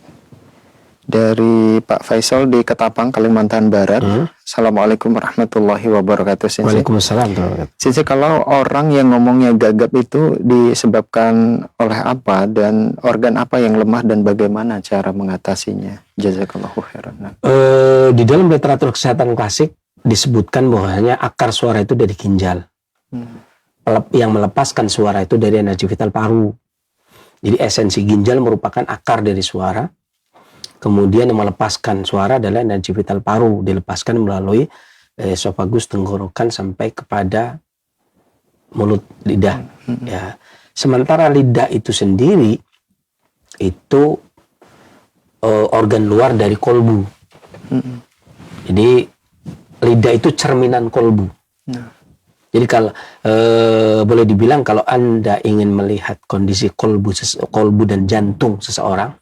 Dari Pak Faisal di Ketapang, Kalimantan Barat. Assalamualaikum warahmatullahi wabarakatuh, Sensei.
Waalaikumsalam warahmatullahi wabarakatuh.
Sensei, kalau orang yang ngomongnya gagap itu disebabkan oleh apa dan organ apa yang lemah dan bagaimana cara mengatasinya? Jazakallahu khairan.
Di dalam literatur kesehatan klasik disebutkan bahwasanya akar suara itu dari ginjal. Yang melepaskan suara itu dari energi vital paru. Jadi esensi ginjal merupakan akar dari suara. Kemudian yang melepaskan suara adalah energi vital paru, dilepaskan melalui esofagus, tenggorokan sampai kepada mulut, lidah. Ya. Sementara lidah itu sendiri itu organ luar dari kolbu. Jadi lidah itu cerminan kolbu. Jadi kalau boleh dibilang kalau Anda ingin melihat kondisi kolbu dan jantung seseorang,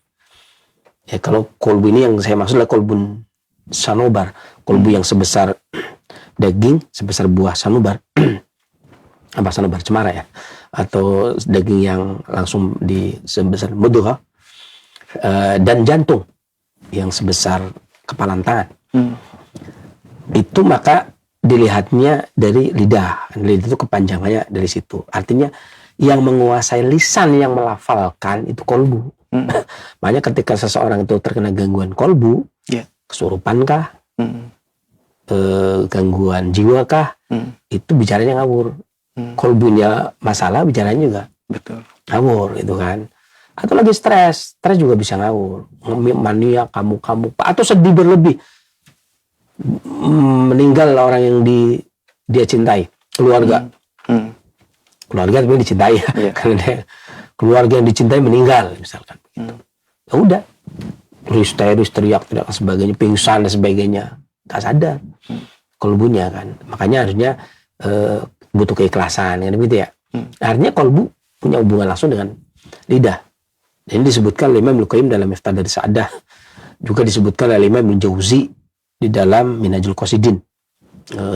ya kalau kolbu ini yang saya maksud adalah kolbu sanobar, kolbu yang sebesar daging, sebesar buah sanobar, apa sanobar cemara ya, atau daging yang langsung di sebesar mudghah, dan jantung yang sebesar kepalan tangan. Itu maka dilihatnya dari lidah. Lidah itu kepanjangannya dari situ. Artinya yang menguasai lisan yang melafalkan itu kolbu. Makanya ketika seseorang itu terkena gangguan kolbu, kesurupan kah, gangguan jiwa kah, itu bicaranya ngawur. Kolbunya masalah, bicaranya juga ngawur, gitu kan. Atau lagi stres juga bisa ngawur. Mania, kamu, atau sedih berlebih. Meninggal orang yang dia cintai, keluarga tapi dicintai, karena dia, keluarga yang dicintai meninggal misalkan, ya udah histeris, teriak sebagainya, pingsan dan sebagainya, tak sadar kolbunya kan. Makanya harusnya butuh keikhlasan kan, begitu ya. Artinya kolbu punya hubungan langsung dengan lidah. Ini disebutkan oleh Imam Al-Qayyim dalam Miftah dari Sa'adah, juga disebutkan oleh Imam Ibnu Jauzi di dalam Minhajul Qasidin,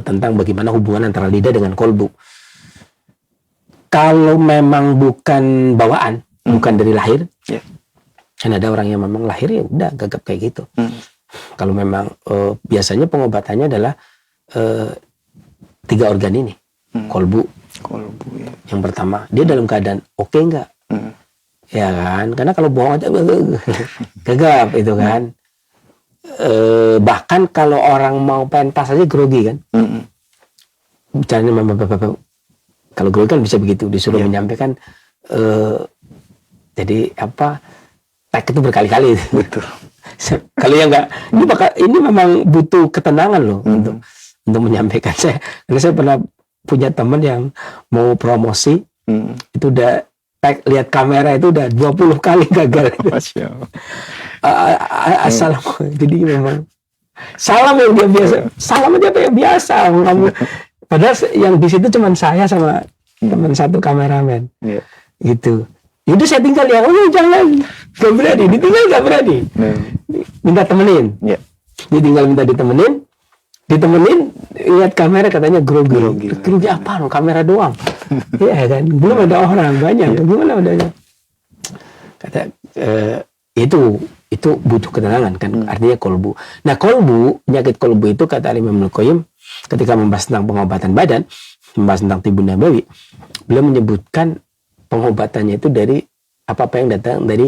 tentang bagaimana hubungan antara lidah dengan kolbu. Kalau memang bukan bawaan, bukan dari lahir, kan ada orang yang memang lahir ya udah gagap kayak gitu. Kalau memang biasanya pengobatannya adalah 3 organ ini, kolbu ya. Yang pertama, dia dalam keadaan oke nggak? Ya kan, karena kalau bohong aja gagap itu kan. Bahkan kalau orang mau pentas aja grogi kan, bicaranya kalau grogi kan bisa begitu, disuruh menyampaikan, jadi apa, tag itu berkali-kali. Betul. Kalau yang enggak, ini memang butuh ketenangan loh untuk menyampaikan. Karena saya pernah punya teman yang mau promosi, itu udah tag, lihat kamera itu udah 20 kali gagal. Masya Allah. Jadi memang salam yang dia biasa, salam aja kayak biasa kamu. Padahal yang di situ cuma saya sama teman satu kameramen, gitu. Jadi saya tinggal ya, jangan, gak berani, ditinggal gak berani, minta temenin, dia tinggal minta ditemenin, lihat kamera katanya grogi apa? Kamera doang, ya kan, belum ada orang banyak, gimana adanya? Kata itu butuh ketenangan kan, artinya kolbu. Nah penyakit kolbu itu kata Imam Al-Qayyim ketika membahas tentang pengobatan badan, membahas tentang Tibun Nabawi, beliau menyebutkan pengobatannya itu dari apa yang datang dari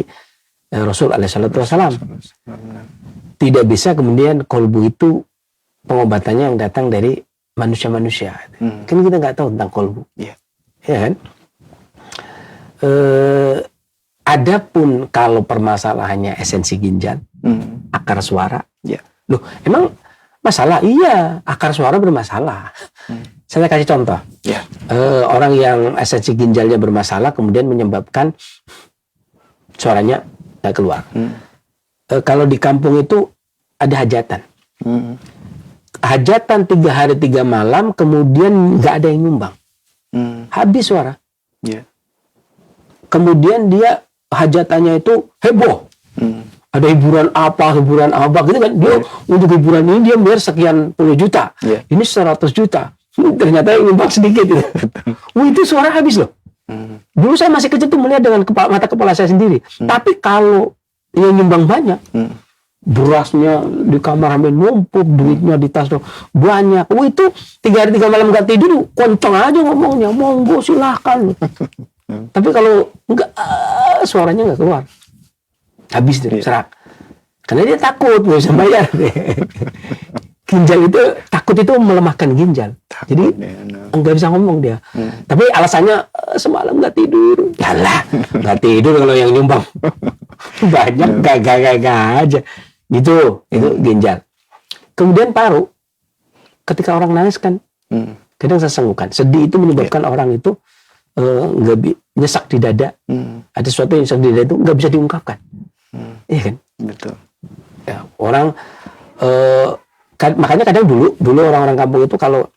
Rasul alaihissalam. Tidak bisa kemudian kolbu itu pengobatannya yang datang dari manusia-manusia. Kan kita nggak tahu tentang kolbu. Ya kan? Adapun kalau permasalahannya esensi ginjal, akar suara, loh emang masalah? Iya, akar suara bermasalah. Saya kasih contoh. Orang yang esensi ginjalnya bermasalah kemudian menyebabkan suaranya nggak keluar. Kalau di kampung itu ada hajatan. Hajatan 3 hari 3 malam, kemudian nggak ada yang nyumbang. Habis suara. Kemudian dia hajatannya itu heboh. Ada hiburan apa gitu kan. Dia untuk hiburan ini dia bayar sekian puluh juta. Ini 100 juta. Ternyata yang nyumbang sedikit gitu. Itu suara habis loh. Dulu saya masih kecil tuh melihat dengan mata kepala saya sendiri. Tapi kalau yang nyumbang banyak, berasnya di kamar sampai numpuk, duitnya di tas banyak. Itu 3 hari 3 malam gak tidur, koncong aja ngomongnya, monggo silahkan. Tapi kalau enggak, suaranya nggak keluar, habis tuh serak. Karena dia takut nggak bisa bayar. Ginjal itu takut itu melemahkan ginjal. Jadi nggak bisa ngomong dia. Tapi alasannya semalam nggak tidur. Yalah, nggak tidur kalau yang nyumbang banyak gak aja. Gitu, itu ginjal. Kemudian paru. Ketika orang nangis kan, kadang sesenggukan. Sedih itu menyebabkan orang itu nyesak di dada. Ada sesuatu yang nyesak di dada itu nggak bisa diungkapkan. Iya kan?
Betul.
Ya, orang makanya kadang dulu orang-orang kampung itu kalau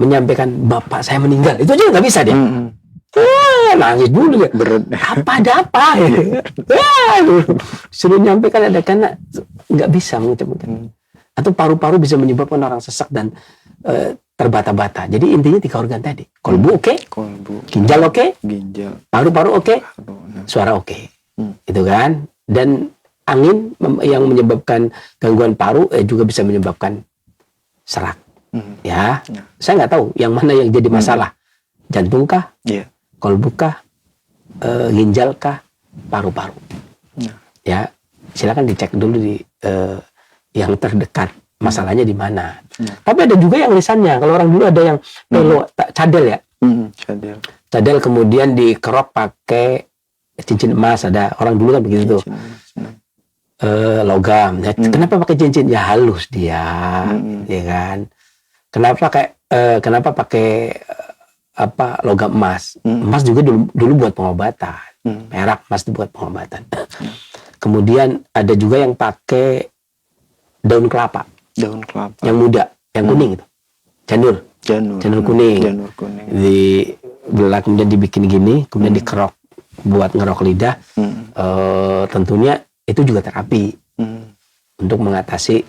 menyampaikan bapak saya meninggal, itu aja nggak bisa dia. Nangis dulu ya. Ada apa? Suruh nyampaikan ada karena nggak bisa mengucapkan. Atau paru-paru bisa menyebabkan orang sesak dan terbata-bata. Jadi intinya 3 organ tadi. Kolbu oke, ginjal oke, paru-paru oke, suara oke. Itu kan. Dan angin yang menyebabkan gangguan paru juga bisa menyebabkan serak. Ya, saya nggak tahu yang mana yang jadi masalah. Jantungkah, kolbukah, ginjalkah, paru-paru. Ya, silakan dicek dulu di yang terdekat. Masalahnya di mana. Tapi ada juga yang lisannya. Kalau orang dulu ada yang cadel ya. Cadel kemudian dikerok pakai cincin emas. Ada orang dulu kan begitu tuh. Logam. Ya, kenapa pakai cincin? Ya halus dia, ya kan. Kenapa pakai logam emas? Emas juga dulu buat pengobatan. Perak emas itu buat pengobatan. Kemudian ada juga yang pakai daun kelapa. Yang muda, yang kuning itu. Janur kuning. Di belah kemudian dibikin gini, kemudian dikerok buat ngerok lidah. Tentunya itu juga terapi untuk mengatasi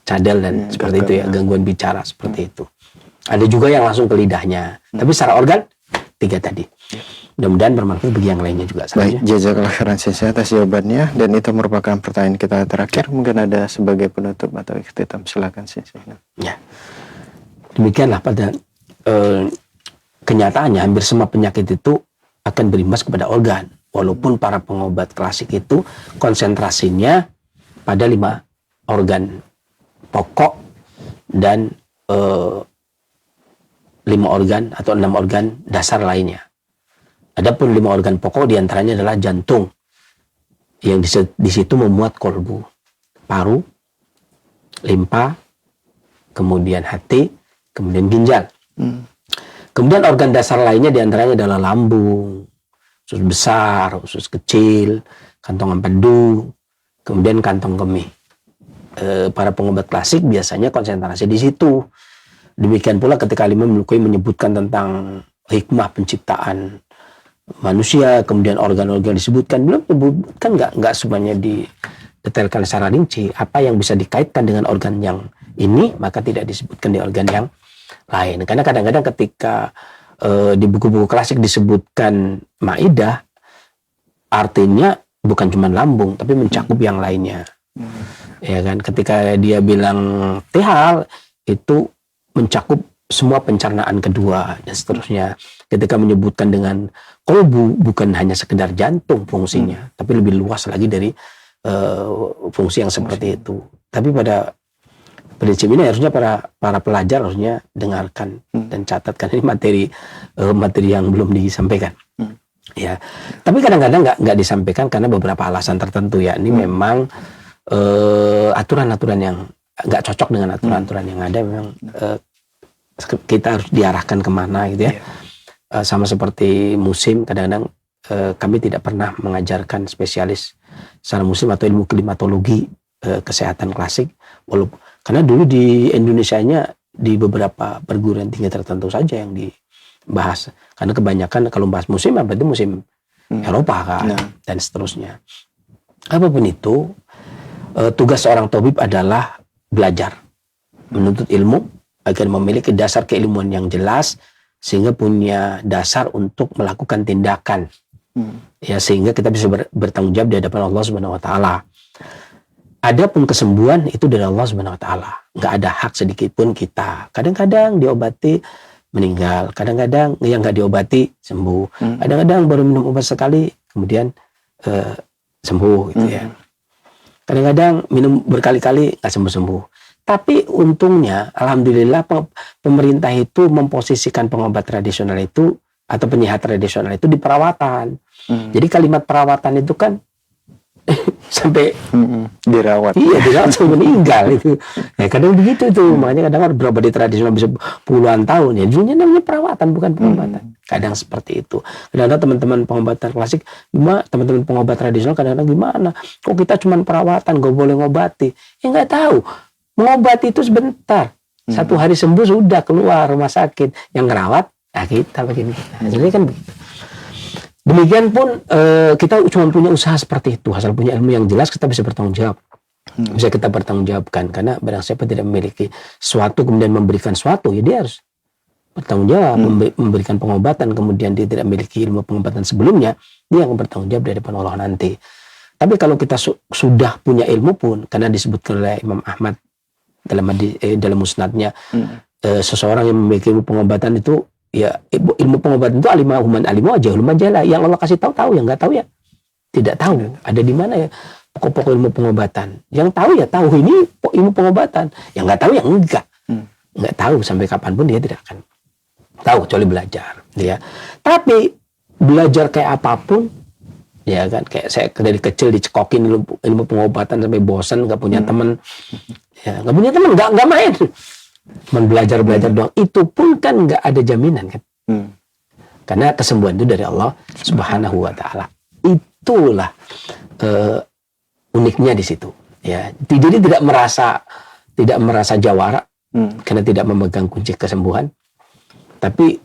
cadel dan seperti itu ya, gangguan bicara seperti itu. Ada juga yang langsung ke lidahnya. Tapi secara organ 3 tadi. Mudah-mudahan bermanfaat bagi yang lainnya juga.
Baik, jazakallah khairan Sensei atas jawabannya, dan itu merupakan pertanyaan kita terakhir. Mungkin ada sebagai penutup atau ikhtitam, silakan Sensei.
Ya. Demikianlah pada kenyataannya hampir semua penyakit itu akan berimbas kepada organ. Walaupun para pengobat klasik itu konsentrasinya pada 5 organ pokok dan 5 organ atau 6 organ dasar lainnya. Adapun 5 organ pokok diantaranya adalah jantung yang di situ memuat kolbu, paru, limpa, kemudian hati, kemudian ginjal. Kemudian organ dasar lainnya diantaranya adalah lambung, usus besar, usus kecil, kantong empedu, kemudian kantong kemih. Para pengobat klasik biasanya konsentrasi di situ. Demikian pula ketika Imam Al-Bukhari menyebutkan tentang hikmah penciptaan manusia, kemudian organ-organ disebutkan, belum kan nggak semuanya didetailkan secara rinci. Apa yang bisa dikaitkan dengan organ yang ini, maka tidak disebutkan di organ yang lain. Karena kadang-kadang ketika di buku-buku klasik disebutkan Maidah, artinya bukan cuma lambung, tapi mencakup yang lainnya. Ya kan, ketika dia bilang tihal, itu mencakup semua pencernaan kedua dan seterusnya. Ketika menyebutkan dengan kolbu bukan hanya sekedar jantung fungsinya, tapi lebih luas lagi dari fungsi yang seperti itu. Tapi pada prinsip ini harusnya para pelajar harusnya dengarkan dan catatkan ini materi yang belum disampaikan. Ya, tapi kadang-kadang nggak disampaikan karena beberapa alasan tertentu ya. Ini memang aturan-aturan yang nggak cocok dengan aturan-aturan yang ada. Memang kita harus diarahkan kemana gitu ya. Sama seperti musim, kadang-kadang kami tidak pernah mengajarkan spesialis secara musim atau ilmu klimatologi kesehatan klasik, walaupun karena dulu di Indonesianya di beberapa perguruan tinggi tertentu saja yang dibahas, karena kebanyakan kalau bahas musim berarti musim Eropa kan dan seterusnya. Apapun itu, tugas seorang tabib adalah belajar, menuntut ilmu agar memiliki dasar keilmuan yang jelas sehingga punya dasar untuk melakukan tindakan. Ya, sehingga kita bisa bertanggung jawab di hadapan Allah Subhanahu wa taala. Adapun kesembuhan itu dari Allah Subhanahu wa taala. Enggak ada hak sedikit pun kita. Kadang-kadang diobati meninggal, kadang-kadang yang enggak diobati sembuh. Kadang-kadang baru minum obat sekali kemudian sembuh gitu ya. Kadang-kadang minum berkali-kali enggak sembuh-sembuh. Tapi untungnya, alhamdulillah pemerintah itu memposisikan pengobat tradisional itu atau penyehat tradisional itu di perawatan. Jadi kalimat perawatan itu kan sampai
dirawat.
Iya, dirawat sampai meninggal itu. Ya, kadang begitu tuh. Makanya kadang berobat di tradisional bisa puluhan tahun. Ya, dulunya namanya perawatan bukan pengobatan. Kadang seperti itu. Kadang-kadang teman-teman pengobatan klasik, teman-teman pengobat tradisional kadang-kadang gimana? Kok kita cuma perawatan, gak boleh ngobati? Ya nggak tahu. Mengobati itu sebentar. 1 hari sembuh sudah keluar rumah sakit. Yang ngerawat, kita begini. Jadi kan begitu. Demikian pun kita cuma punya usaha seperti itu. Asal punya ilmu yang jelas kita bisa bertanggung jawab. Bisa kita bertanggung jawabkan. Karena barang siapa tidak memiliki sesuatu kemudian memberikan sesuatu, ya dia harus bertanggung jawab. Memberikan pengobatan kemudian dia tidak memiliki ilmu pengobatan sebelumnya, dia akan bertanggung jawab di hadapan Allah nanti. Tapi kalau kita sudah punya ilmu pun, karena disebutkan oleh Imam Ahmad dalam musnadnya, seseorang yang memiliki ilmu pengobatan itu, ya ilmu pengobatan itu alimahuman alimu aja ulama jala. Yang Allah kasih tahu, yang nggak tahu ya tidak tahu. Ada di mana ya pokok-pokok ilmu pengobatan. Yang tahu ya tahu ini ilmu pengobatan. Yang nggak tahu ya nggak tahu sampai kapanpun dia tidak akan tahu kecuali belajar. Ya. Tapi belajar kayak apapun, ya kan, kayak saya dari kecil dicekokin ilmu pengobatan sampai bosan, nggak punya teman. Ya, nggak punya teman, nggak main, cuma belajar doang. Itu pun kan nggak ada jaminan kan, karena kesembuhan itu dari Allah Subhanahu wa taala. Itulah uniknya di situ. Ya, jadi tidak merasa jawara karena tidak memegang kunci kesembuhan, tapi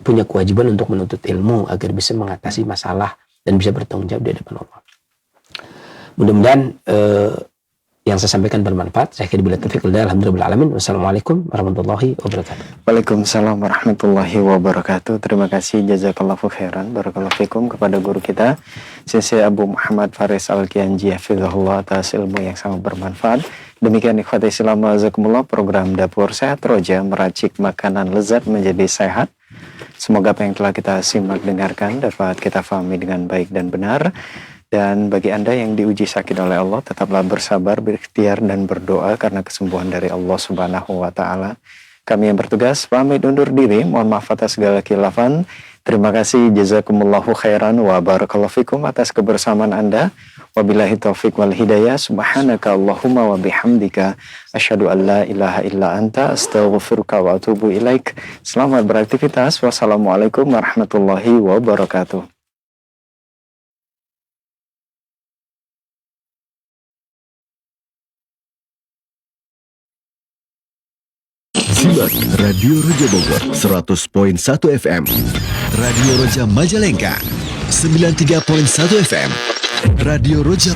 punya kewajiban untuk menuntut ilmu agar bisa mengatasi masalah dan bisa bertanggung jawab di hadapan Allah. Mudah-mudahan yang saya sampaikan bermanfaat. Saya kira bila taufiq wal alhamdulillah alamin. Wassalamualaikum warahmatullahi wabarakatuh.
Waalaikumsalam warahmatullahi wabarakatuh. Terima kasih jazakallahu khairan barakallahu fikum kepada guru kita Syekh Abu Muhammad Faris Al-Kianji hafizahullah atas ilmu yang sangat bermanfaat. Demikian ikhwati Islam wazakumullah, program Dapur Sehat Roja meracik makanan lezat menjadi sehat. Semoga apa yang telah kita simak dengarkan dapat kita fahami dengan baik dan benar. Dan bagi Anda yang diuji sakit oleh Allah, tetaplah bersabar, berikhtiar dan berdoa karena kesembuhan dari Allah Subhanahu wa taala. Kami yang bertugas pamit undur diri. Mohon maaf atas segala khilafan. Terima kasih, jazakumullahu khairan wa barakallahu fikum atas kebersamaan Anda. Wabillahi taufiq wal hidayah. Subhanaka Allahumma wa bihamdika asyhadu an la ilaha illa anta astaghfiruka wa atubu ilaik. Selamat beraktivitas. Wassalamualaikum warahmatullahi wabarakatuh.
Simak Radio Roja Bogor 100.1 FM, Radio Roja Majalengka 93.1 FM, Radio Roja